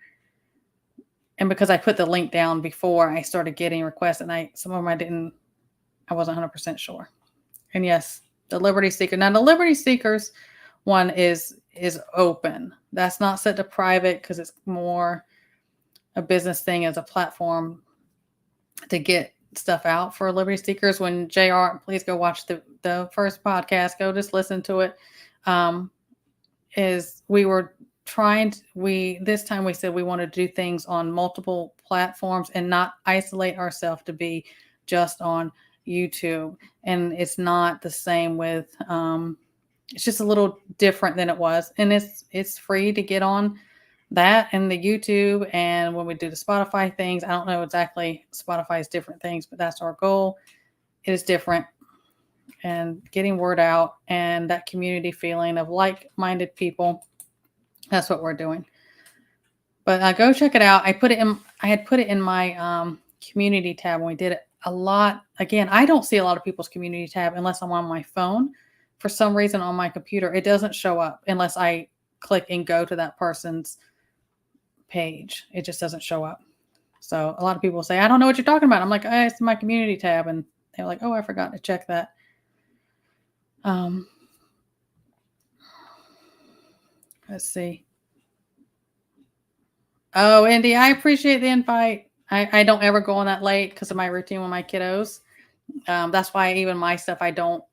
And because I put the link down before I started getting requests, and some of them I wasn't 100% sure. And yes, the Liberty Seeker. Now the Liberty Seekers one is open. That's not set to private because it's more a business thing as a platform to get stuff out for Liberty Seekers. When JR, please go watch the first podcast. Go just listen to it. Is we were this time we said we wanted to do things on multiple platforms and not isolate ourselves to be just on YouTube. And it's not the same with, it's just a little different than it was. And it's free to get on that and the YouTube. And when we do the Spotify things, I don't know exactly Spotify's different things, but that's our goal. It is different. And getting word out and that community feeling of like-minded people. That's what we're doing. But go check it out. I had put it in my community tab when we did it a lot. Again, I don't see a lot of people's community tab unless I'm on my phone. For some reason on my computer, it doesn't show up unless I click and go to that person's page. It just doesn't show up. So a lot of people say, I don't know what you're talking about. I'm like, it's my community tab. And they're like, oh, I forgot to check that. Let's see. Oh, Andy, I appreciate the invite. I don't ever go on that late because of my routine with my kiddos. That's why even my stuff, I don't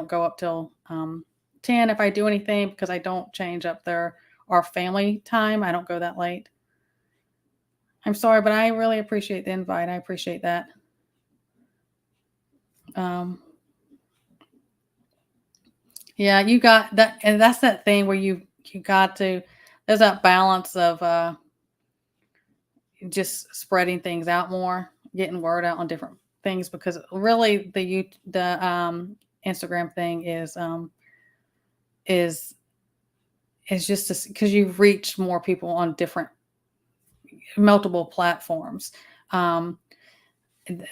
go up till 10 if I do anything, because I don't change up our family time. I don't go that late. I'm sorry, but I really appreciate the invite. I appreciate that. Yeah, you got that, and that's that thing where you got to. There's that balance of just spreading things out more, getting word out on different things, because really the Instagram thing is is just because you've reached more people on different multiple platforms. Um,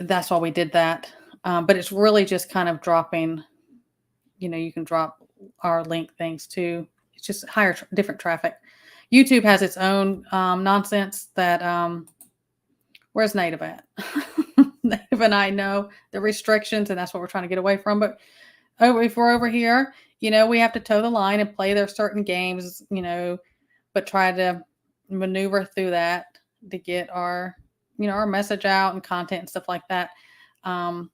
that's why we did that. But it's really just kind of dropping, you can drop our link things too. It's just higher, different traffic. YouTube has its own nonsense that, where's Native at? Native and I know the restrictions, and that's what we're trying to get away from. But if we're over here, we have to toe the line and play their certain games, but try to maneuver through that to get our message out and content and stuff like that. And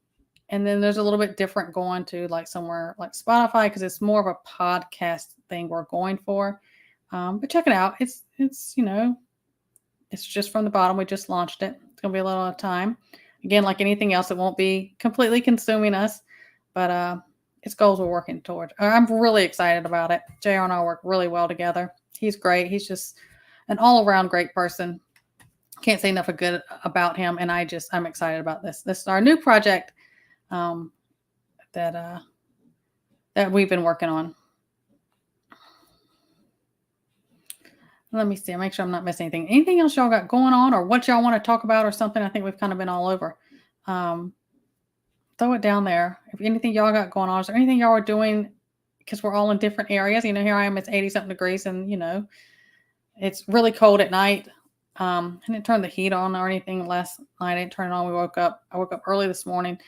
then there's a little bit different going to like somewhere like Spotify because it's more of a podcast thing we're going for. But check it out. It's just from the bottom. We just launched it. It's gonna be a little time. Again, like anything else, it won't be completely consuming us, but it's goals we're working towards. I'm really excited about it. JR and I work really well together. He's great. He's just an all-around great person. Can't say enough of good about him. And I'm excited about this. This is our new project that we've been working on. Let me see. Make sure I'm not missing anything. Anything else y'all got going on or what y'all want to talk about or something? I think we've kind of been all over. Throw it down there. If anything y'all got going on, is there anything y'all are doing? Because we're all in different areas. Here I am. It's 80-something degrees and, it's really cold at night. I didn't turn the heat on or anything last night. I didn't turn it on. I woke up early this morning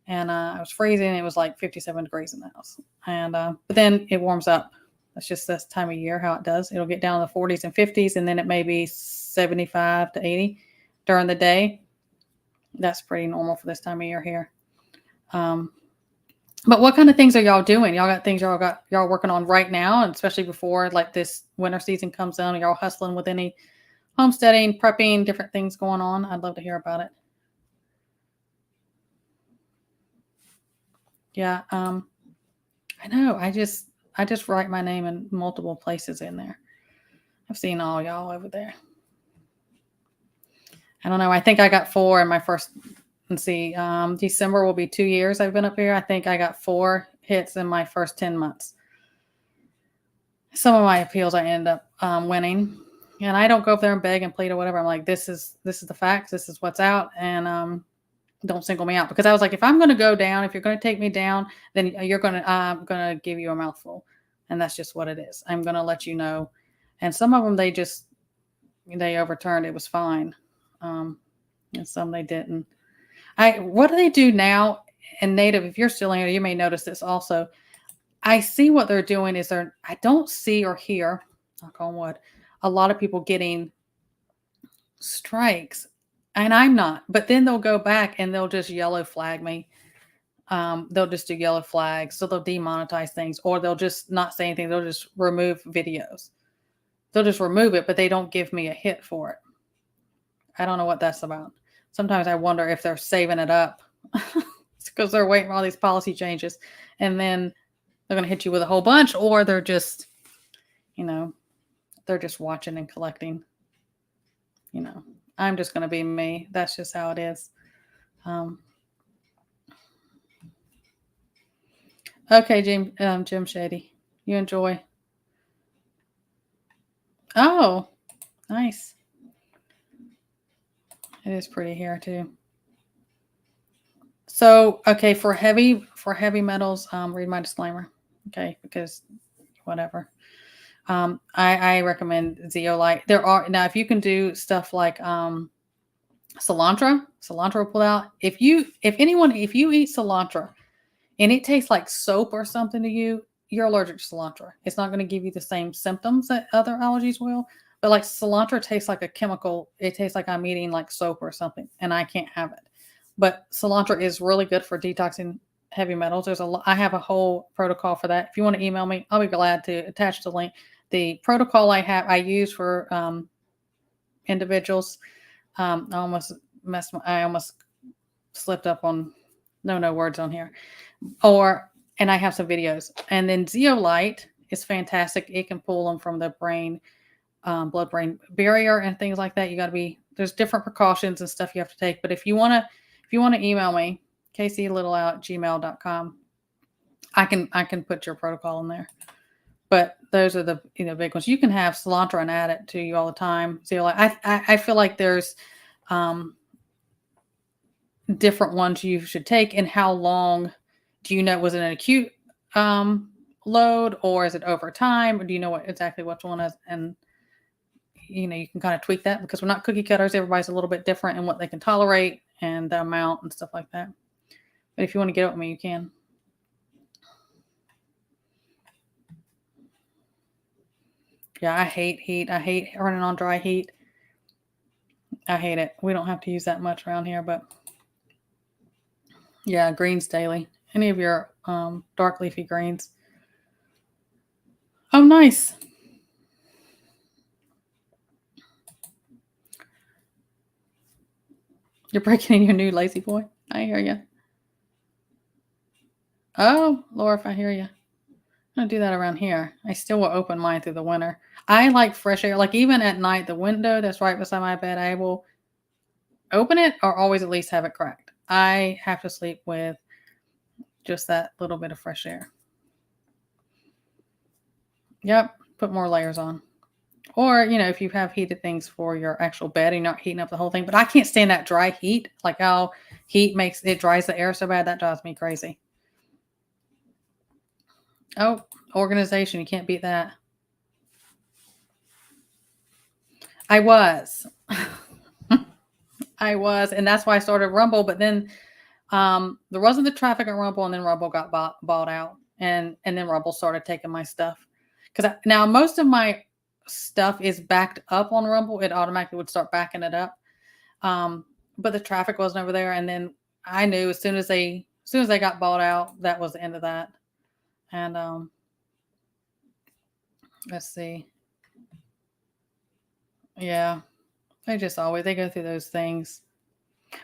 and I was freezing. It was like 57 degrees in the house. And but then it warms up. That's just this time of year how it does. It'll get down in the 40s and 50s, and then it may be 75 to 80 during the day. That's pretty normal for this time of year here. But what kind of things are y'all doing? Y'all got things y'all working on right now, and especially before like this winter season comes on. Are y'all hustling with any homesteading, prepping, different things going on? I'd love to hear about it. Yeah, I know. I just write my name in multiple places in there. I've seen all y'all over there. I don't know. I think I got 4 in my first. Let's see. December will be 2 years I've been up here. I think I got 4 hits in my first 10 months. Some of my appeals I end up winning, and I don't go up there and beg and plead or whatever. I'm like, this is the facts. This is what's out, and don't single me out, because I was like, if I'm going to go down, if you're going to take me down, then I'm going to give you a mouthful, and that's just what it is. I'm going to let you know. And some of them they overturned. It was fine, and some they didn't. What do they do now? And Native, if you're still in here, you may notice this also. I see what they're doing is I don't see or hear, knock on wood, a lot of people getting strikes, and I'm not. But then they'll go back and they'll just yellow flag me. They'll just do yellow flags, so they'll demonetize things, or they'll just not say anything. They'll just remove videos. They'll just remove it, but they don't give me a hit for it. I don't know what that's about. Sometimes I wonder if they're saving it up. It's because they're waiting for all these policy changes, and then they're going to hit you with a whole bunch, or they're just, they're just watching and collecting. I'm just going to be me. That's just how it is. Okay, Jim Shady, you enjoy. Oh, nice. It is pretty here too. So, okay, for heavy metals, read my disclaimer. Okay, because whatever. I recommend zeolite. Now if you can do stuff like cilantro will pull out. If you eat cilantro and it tastes like soap or something to you, you're allergic to cilantro. It's not going to give you the same symptoms that other allergies will. But like cilantro tastes like a chemical. It tastes like I'm eating like soap or something, and I can't have it. But cilantro is really good for detoxing heavy metals. I have a whole protocol for that. If you want to email me, I'll be glad to attach the link. The protocol I use for individuals. I almost slipped up on no words on here. And I have some videos. And then zeolite is fantastic. It can pull them from the brain, blood-brain barrier and things like that. There's different precautions and stuff you have to take. But if you want to email me, kclittleout@gmail.com, I can put your protocol in there. But those are the big ones. You can have cilantro and add it to you all the time. So like I feel like there's um different ones you should take, and how long do you know? Was it an acute load, or is it over time, or do you know exactly which one is? And you can kind of tweak that, because we're not cookie cutters. Everybody's a little bit different in what they can tolerate and the amount and stuff like that. But if you want to get it with me, you can. Yeah, I hate heat. I hate running on dry heat. I hate it. We don't have to use that much around here, but yeah, greens daily. Any of your dark leafy greens. Oh, nice. You're breaking in your new lazy boy. I hear you. Oh, Laura, if I hear you. I don't do that around here. I still will open mine through the winter. I like fresh air. Like even at night, the window that's right beside my bed, I will open it or always at least have it cracked. I have to sleep with just that little bit of fresh air. Yep. Put more layers on. Or, if you have heated things for your actual bed and you're not heating up the whole thing. But I can't stand that dry heat. Like how heat dries the air so bad. That drives me crazy. Oh, organization. You can't beat that. I was. I was. And that's why I started Rumble. But then there wasn't the traffic at Rumble, and then Rumble got bought out. And then Rumble started taking my stuff. Because now most of my stuff is backed up on Rumble. It automatically would start backing it up. But the traffic wasn't over there. And then I knew as soon as they got bought out, that was the end of that. And let's see. Yeah. They go through those things.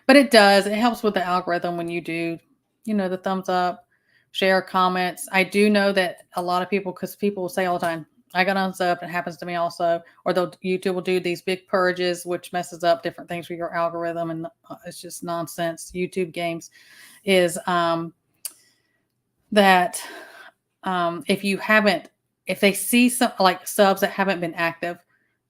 But it helps with the algorithm when you do, the thumbs up, share, comments. I do know that a lot of people, because people will say all the time, I got unsubbed. It happens to me also. Or YouTube will do these big purges, which messes up different things for your algorithm, and it's just nonsense. YouTube games is that if they see some like subs that haven't been active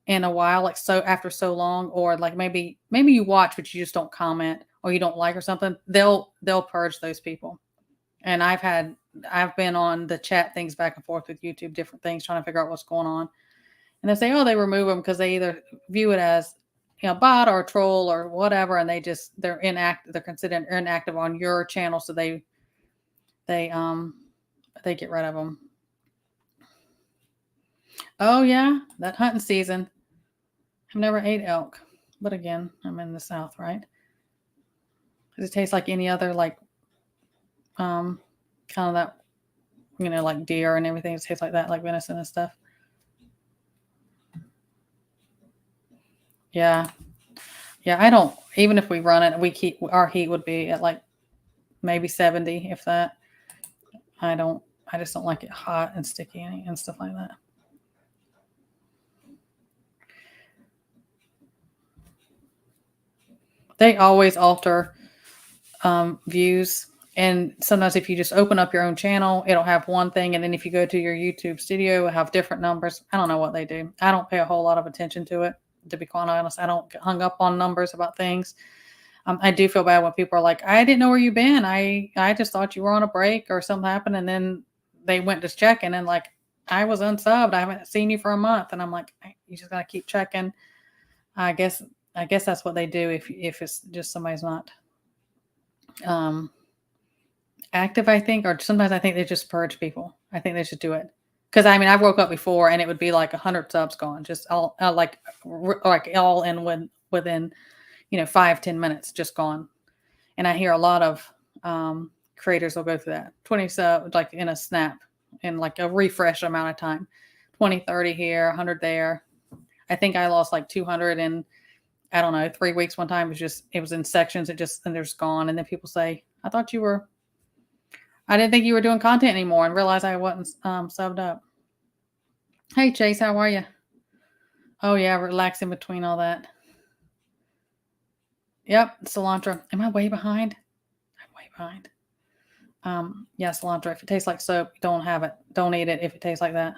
in a while, like so after so long, or like maybe you watch but you just don't comment or you don't like or something, they'll purge those people. And I've been on the chat things back and forth with YouTube, different things, trying to figure out what's going on. And they say, oh, they remove them because they either view it as bot or troll or whatever, and they're inactive. They're considered inactive on your channel, so they get rid of them. Oh yeah, that hunting season. I've never ate elk, but again, I'm in the South, right? Does it taste like any other kind of that, like deer and everything? It tastes like that, like venison and stuff. Yeah. Yeah, I don't, even if we run it, our heat would be at like maybe 70, if that. I just don't like it hot and sticky and stuff like that. They always alter views. And sometimes if you just open up your own channel, it'll have one thing. And then if you go to your YouTube studio, it'll have different numbers. I don't know what they do. I don't pay a whole lot of attention to it, to be quite honest. I don't get hung up on numbers about things. I do feel bad when people are like, I didn't know where you've been. I just thought you were on a break or something happened. And then they went to checking and like, I was unsubbed. I haven't seen you for a month. And I'm like, you just got to keep checking. I guess that's what they do if it's just somebody's not active, I think, or sometimes I think they just purge people. I think they should do it. Because I mean, I've woke up before and it would be like 100 subs gone, just all like all in within 5-10 minutes, just gone. And I hear a lot of creators will go through that 20 sub like in a snap, in like a refresh amount of time, 20, 30 here, 100 there. I think I lost like 200 in, I don't know, 3 weeks one time. It was in sections. And they're just gone. And then people say, I didn't think you were doing content anymore, and realized I wasn't subbed up. Hey Chase, how are you? Oh yeah, relax in between all that. Yep, cilantro. Am I way behind? I'm way behind. Yeah, cilantro. If it tastes like soap, don't have it. Don't eat it if it tastes like that.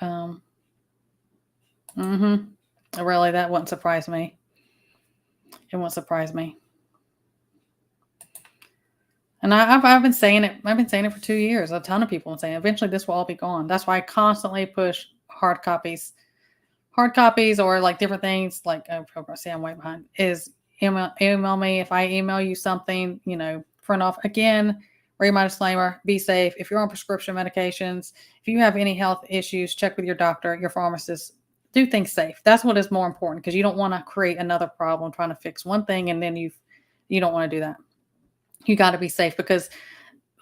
Um, mhm. Really, that wouldn't surprise me. It won't surprise me. And I've been saying it. I've been saying it for 2 years. A ton of people are saying eventually this will all be gone. That's why I constantly push hard copies, or like different things. Like say I'm way behind. Is email me if I email you something. Print off again. Read my disclaimer. Be safe. If you're on prescription medications, if you have any health issues, check with your doctor, your pharmacist. Do things safe. That's what is more important, because you don't want to create another problem trying to fix one thing, and then you don't want to do that. You got to be safe, because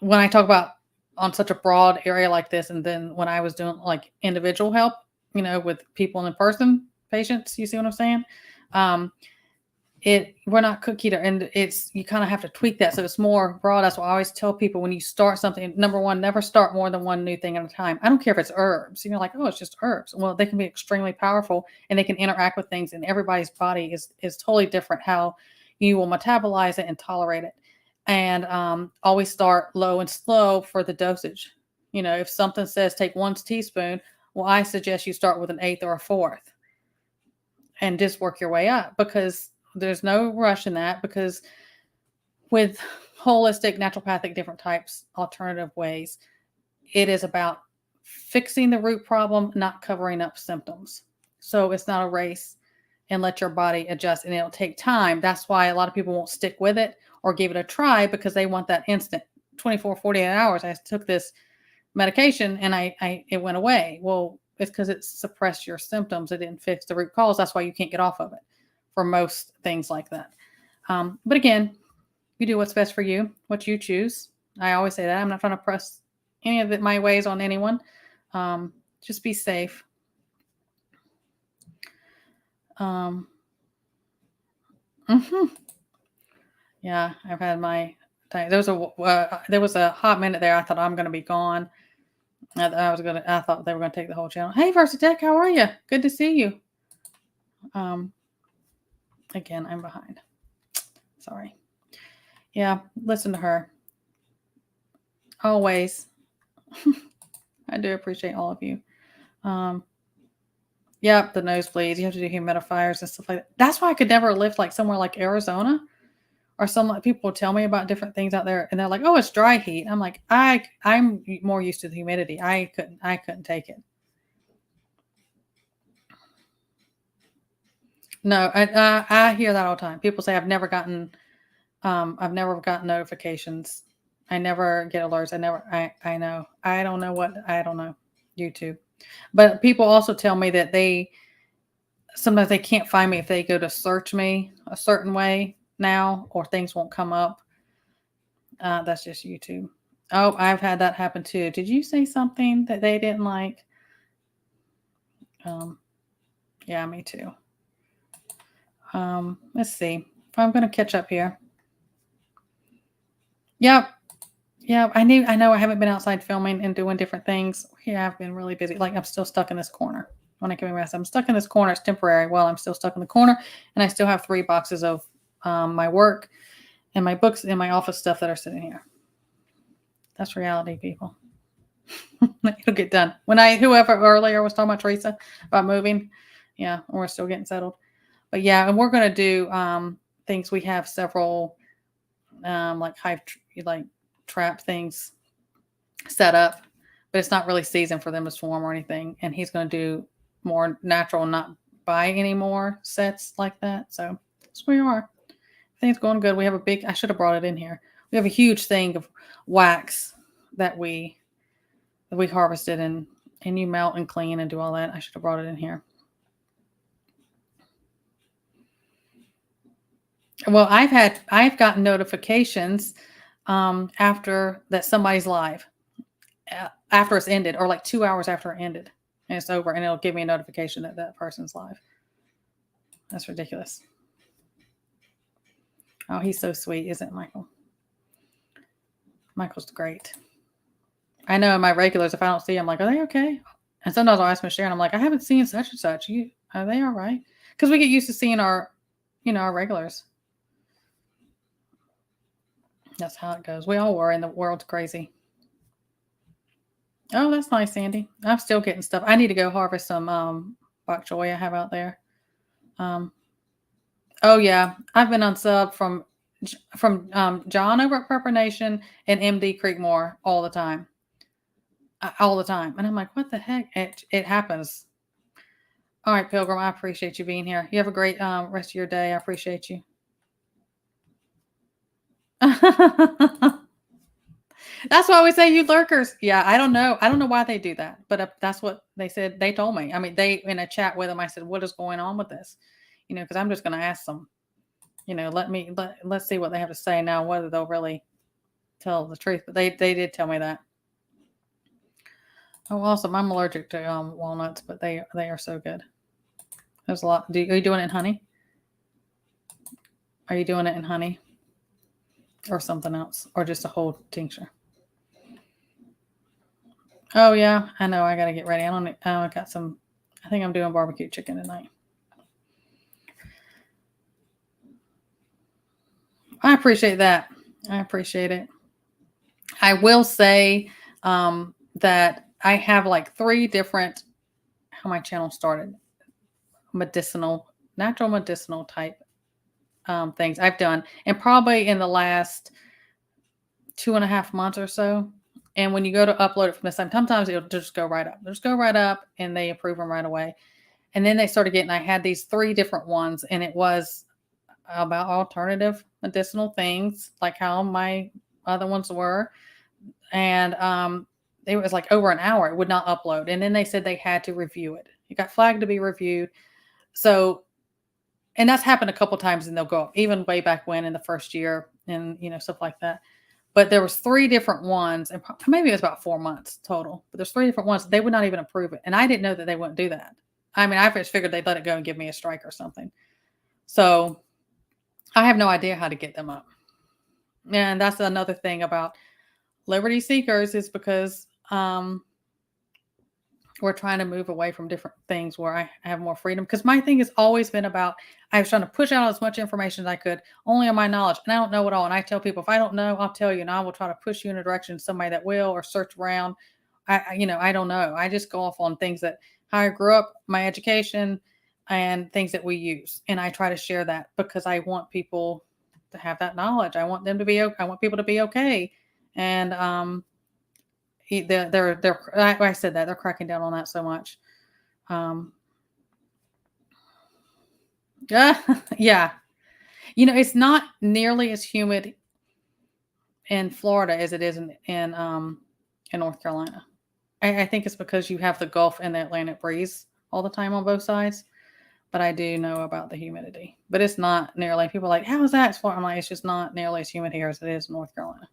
when I talk about on such a broad area like this, and then when I was doing like individual help, with people in person, patients, you see what I'm saying? Um, we're not cookie cutter, and you kind of have to tweak that so it's more broad. That's why I always tell people, when you start something, number one, never start more than one new thing at a time. I don't care if it's herbs. You're like, oh, it's just herbs. Well, they can be extremely powerful, and they can interact with things, and everybody's body is totally different how you will metabolize it and tolerate it. And always start low and slow for the dosage. If something says take 1 teaspoon, well, I suggest you start with an eighth or a fourth, and just work your way up, because there's no rush in that. Because with holistic, naturopathic, different types, alternative ways, it is about fixing the root problem, not covering up symptoms. So it's not a race, and let your body adjust, and it'll take time. That's why a lot of people won't stick with it or give it a try, because they want that instant 24, 48 hours. I took this medication and it went away. Well, it's because it suppressed your symptoms. It didn't fix the root cause. That's why you can't get off of it for most things like that. But again, you do what's best for you, what you choose. I always say that. I'm not trying to press any of my ways on anyone. Just be safe. Mhm. Yeah, I've had my time. There was a hot minute there. I thought I'm going to be gone. I thought they were going to take the whole channel. Hey, Versatech, how are you? Good to see you. Again, I'm behind. Sorry. Yeah, listen to her. Always. I do appreciate all of you. Yep, the nosebleeds. You have to do humidifiers and stuff like that. That's why I could never live like somewhere like Arizona, or some like people tell me about different things out there, and they're like, "Oh, it's dry heat." I'm like, I'm more used to the humidity. I couldn't take it. No, I hear that all the time. People say I've never gotten notifications. I never get alerts. I know. I don't know. YouTube. But people also tell me that sometimes they can't find me if they go to search me a certain way now, or things won't come up. That's just YouTube. Oh, I've had that happen too. Did you say something that they didn't like? Yeah, me too. Let's see if I'm going to catch up here. Yep. Yeah, I know I haven't been outside filming and doing different things. Yeah, I've been really busy. Like, I'm still stuck in this corner. When I give me rest, I'm stuck in this corner. It's temporary. Well, I'm still stuck in the corner, and I still have 3 boxes of my work and my books and my office stuff that are sitting here. That's reality, people. It'll get done. Whoever earlier was talking about Teresa about moving, yeah, we're still getting settled. But yeah, and we're gonna do things. We have several like trap things set up, but it's not really season for them to swarm or anything. And he's going to do more natural and not buy any more sets like that. So that's where we are. Things going good. We have I should have brought it in here. We have a huge thing of wax that we harvested, and you melt and clean and do all that. I should have brought it in here. Well, I've gotten notifications after that somebody's live, after it's ended, or like 2 hours after it ended and it's over, and it'll give me a notification that that person's live. That's ridiculous. Oh, he's so sweet, isn't Michael? Michael's great. I know my regulars, if I don't see them, I'm like, are they okay? And sometimes I'll ask Michelle, and I'm like, I haven't seen such and such. Are they all right? Because we get used to seeing our regulars. That's how it goes. We all were, and the world's crazy. Oh, that's nice, Sandy. I'm still getting stuff. I need to go harvest some bok choy I have out there. Um, oh yeah, I've been on sub from John over at Prepper Nation and MD Creekmore all the time, all the time, and I'm like, what the heck? It happens. All right, Pilgrim, I appreciate you being here. You have a great rest of your day. I appreciate you. That's why we say you lurkers. Yeah, I don't know. I don't know why they do that, but that's what they said. They told me. I mean, they in a chat with them. I said, "What is going on with this?" Because I'm just going to ask them. Let's see what they have to say now. Whether they'll really tell the truth, but they did tell me that. Oh, awesome! I'm allergic to walnuts, but they are so good. There's a lot. Are you doing it in honey? Are you doing it in honey, or something else, or just a whole tincture? Oh yeah, I know. I gotta get ready. I got some. I think I'm doing barbecue chicken tonight. I appreciate that. I appreciate it. I will say that I have like 3 different how my channel started natural medicinal type things I've done, and probably in the last 2.5 months or so. And when you go to upload it from this time, sometimes it'll just go right up. Just go right up, and they approve them right away. And then they started getting. I had these 3 different ones, and it was about alternative medicinal things, like how my other ones were. And it was like over an hour. It would not upload. And then they said they had to review it. It got flagged to be reviewed. So, and that's happened a couple times, and they'll go up, even way back when in the first year, and stuff like that. But there was 3 different ones, and maybe it was about 4 months total. But there's 3 different ones. They would not even approve it, and I didn't know that they wouldn't do that. I mean, I just figured they'd let it go and give me a strike or something. So I have no idea how to get them up. And that's another thing about Liberty Seekers, is because we're trying to move away from different things where I have more freedom. Because my thing has always been about, I was trying to push out as much information as I could, only on my knowledge. And I don't know it all. And I tell people, if I don't know, I'll tell you, and I will try to push you in a direction to somebody that will, or search around. I don't know. I just go off on things that how I grew up, my education, and things that we use. And I try to share that because I want people to have that knowledge. I want them to be okay. I want people to be okay. And I said that they're cracking down on that so much. Yeah, yeah. It's not nearly as humid in Florida as it is in North Carolina. I think it's because you have the Gulf and the Atlantic breeze all the time on both sides. But I do know about the humidity. But it's not nearly. People are like, how is that? I'm like, it's just not nearly as humid here as it is in North Carolina.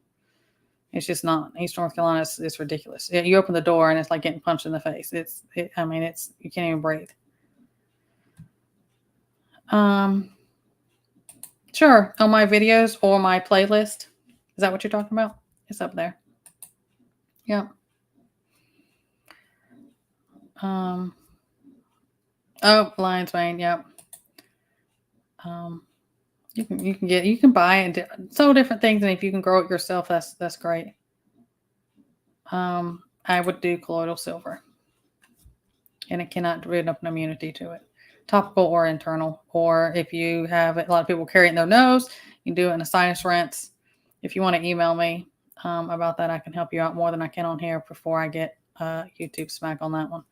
It's just not. East North Carolina is ridiculous. You open the door and it's like getting punched in the face. You can't even breathe. Sure. On my videos or my playlist. Is that what you're talking about? It's up there. Yeah. Lion's Mane. Yep. You can buy and so different things, and if you can grow it yourself, that's great. I would do colloidal silver, and it cannot develop an immunity to it, topical or internal. Or if you have it, a lot of people carry it in their nose, you can do it in a sinus rinse. If you want to email me about that, I can help you out more than I can on here before I get YouTube smack on that one.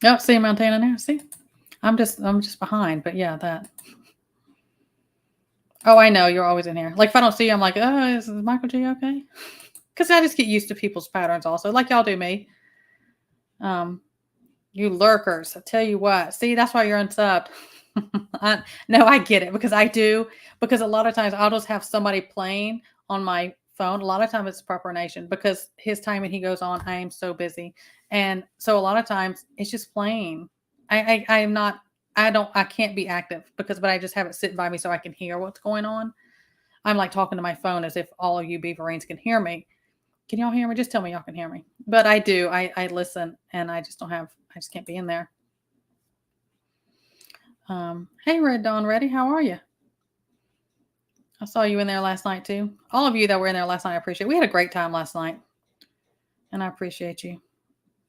Yep, see Montana now. See, I'm just behind, but yeah, that. Oh, I know you're always in here. Like if I don't see you, I'm like, oh, is Michael G okay? Because I just get used to people's patterns, also, like y'all do me. You lurkers, I tell you what. See, that's why you're unsubbed. No, I get it because I do. Because a lot of times I'll just have somebody playing on my phone. A lot of times it's Prepper Nation because his time and he goes on. I am so busy, and so a lot of times it's just playing. I'm not. I can't be active but I just have it sitting by me so I can hear what's going on. I'm like talking to my phone as if all of you beaverines can hear me. Can y'all hear me? Just tell me y'all can hear me. But I do. I listen, and I just can't be in there. Hey, Red Dawn Ready, how are you? I saw you in there last night too. All of you that were in there last night, I appreciate. We had a great time last night, and I appreciate you.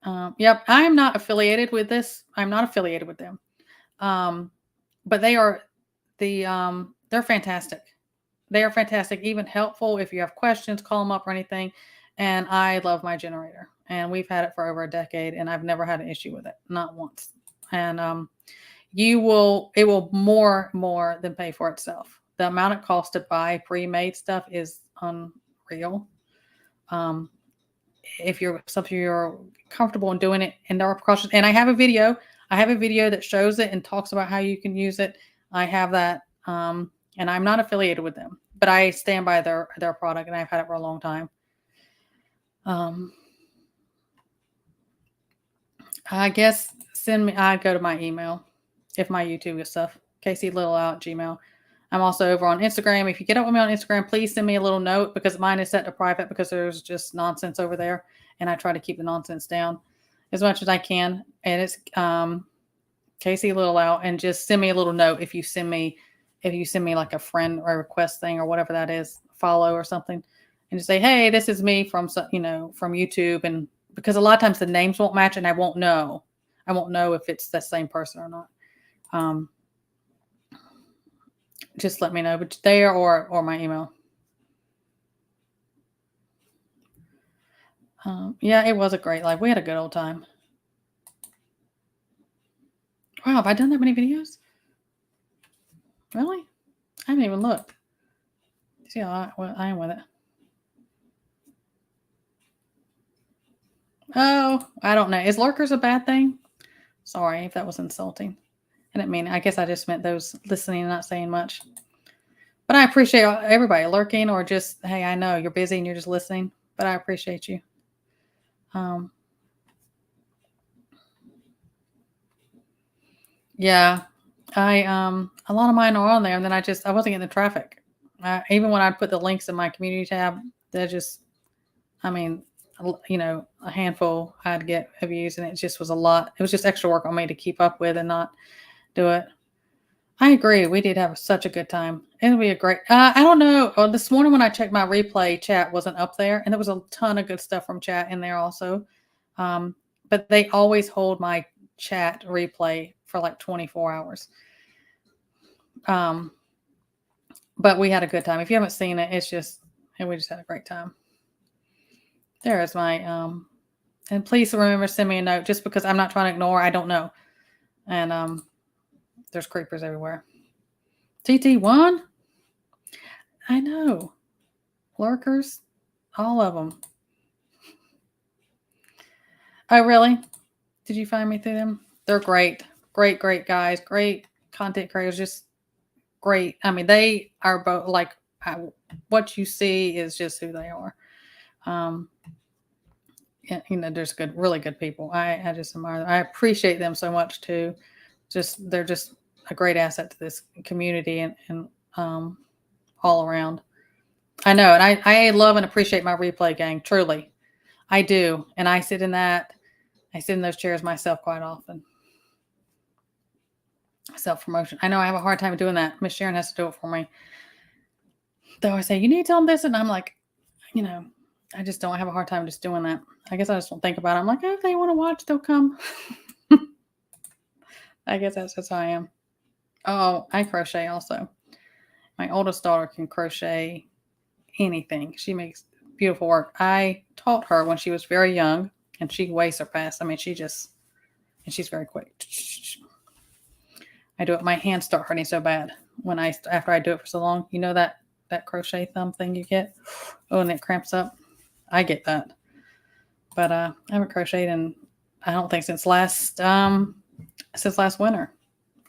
Yep, I am not affiliated with this. I'm not affiliated with them. Um, but they are they're fantastic. They are fantastic, even helpful if you have questions, call them up or anything. And I love my generator, and we've had it for over a decade, and I've never had an issue with it, not once. And it will more than pay for itself. The amount it costs to buy pre-made stuff is unreal. Um, if you're comfortable in doing it, and there are precautions. And I have a video. That shows it and talks about how you can use it. I have that, and I'm not affiliated with them, but I stand by their product, and I've had it for a long time. I guess I'd go to my email if my YouTube stuff, KCLittleout@gmail. I'm also over on Instagram. If you get up with me on Instagram, please send me a little note, because mine is set to private because there's just nonsense over there, and I try to keep the nonsense down as much as I can. And it's Casey Littleout, and just send me a little note if you send me like a friend or a request thing or whatever that is, follow or something, and just say, hey, this is me from from YouTube. And because a lot of times the names won't match, and I won't know if it's the same person or not. Just let me know, but there or my email. Yeah, it was a great life. We had a good old time. Wow, have I done that many videos? Really? I haven't even looked. See how I am with it. Oh, I don't know. Is lurkers a bad thing? Sorry if that was insulting. I didn't mean. I guess I just meant those listening and not saying much. But I appreciate everybody lurking, or just, hey, I know you're busy and you're just listening, but I appreciate you. Yeah, a lot of mine are on there, and then I wasn't getting the traffic. Even when I put the links in my community tab, they're just, I mean, a handful I'd get views, and it just was a lot. It was just extra work on me to keep up with and not do it. I agree. We did have such a good time. It'll be a great. I don't know. This morning when I checked my replay, chat wasn't up there, and there was a ton of good stuff from chat in there also. But they always hold my chat replay for like 24 hours. But we had a good time. If you haven't seen it, we just had a great time. There is my and please remember to send me a note, just because I'm not trying to ignore. I don't know, and there's creepers everywhere. TT1. I know. Lurkers, all of them. Oh, really? Did you find me through them? They're great. Great guys. Great content creators. Just great. I mean, they are both like, what you see is just who they are. There's really good people. I just admire them. I appreciate them so much too. They're just a great asset to this community and all around. I know, and I love and appreciate my replay gang. Truly, I do, and I sit in those chairs myself quite often. Self-promotion. I know I have a hard time doing that. Miss Sharon has to do it for me. They always say, you need to tell them this, and I'm like, I just don't have a hard time just doing that. I guess I just don't think about it. I'm like, if they want to watch, they'll come. I guess that's just how I am. Oh, I crochet also. My oldest daughter can crochet anything. She makes beautiful work. I taught her when she was very young, and she way surpassed. I mean, and she's very quick. I do it. My hands start hurting so bad after I do it for so long. You know that crochet thumb thing you get? Oh, and it cramps up. I get that. But I haven't crocheted in, I don't think, since last winter.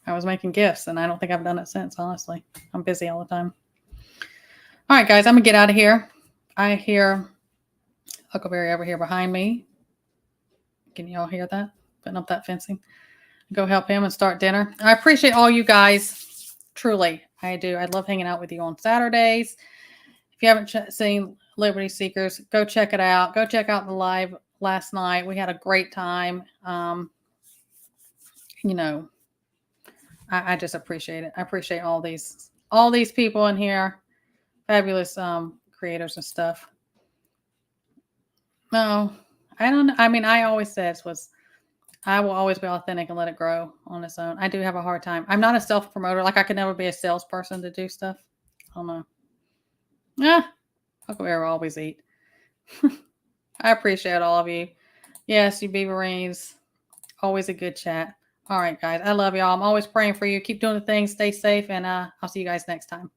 I was making gifts, and I don't think I've done it since, honestly. I'm busy all the time. All right, guys, I'm going to get out of here. I hear Huckleberry over here behind me. Can you all hear that? Putting up that fencing. Go help him and start dinner. I appreciate all you guys. Truly, I do. I love hanging out with you on Saturdays. If you haven't seen Liberty Seekers, go check it out. Go check out the live last night. We had a great time. I just appreciate it. I appreciate all these people in here. fabulous creators and stuff. No, I don't know. I mean, I always said was I will always be authentic and let it grow on its own. I do have a hard time. I'm not a self promoter. Like I could never be a salesperson to do stuff. I don't know. Yeah, how come we always eat? I appreciate all of you. Yes, you Beaverines. Always a good chat. All right, guys. I love y'all. I'm always praying for you. Keep doing the things. Stay safe, and I'll see you guys next time.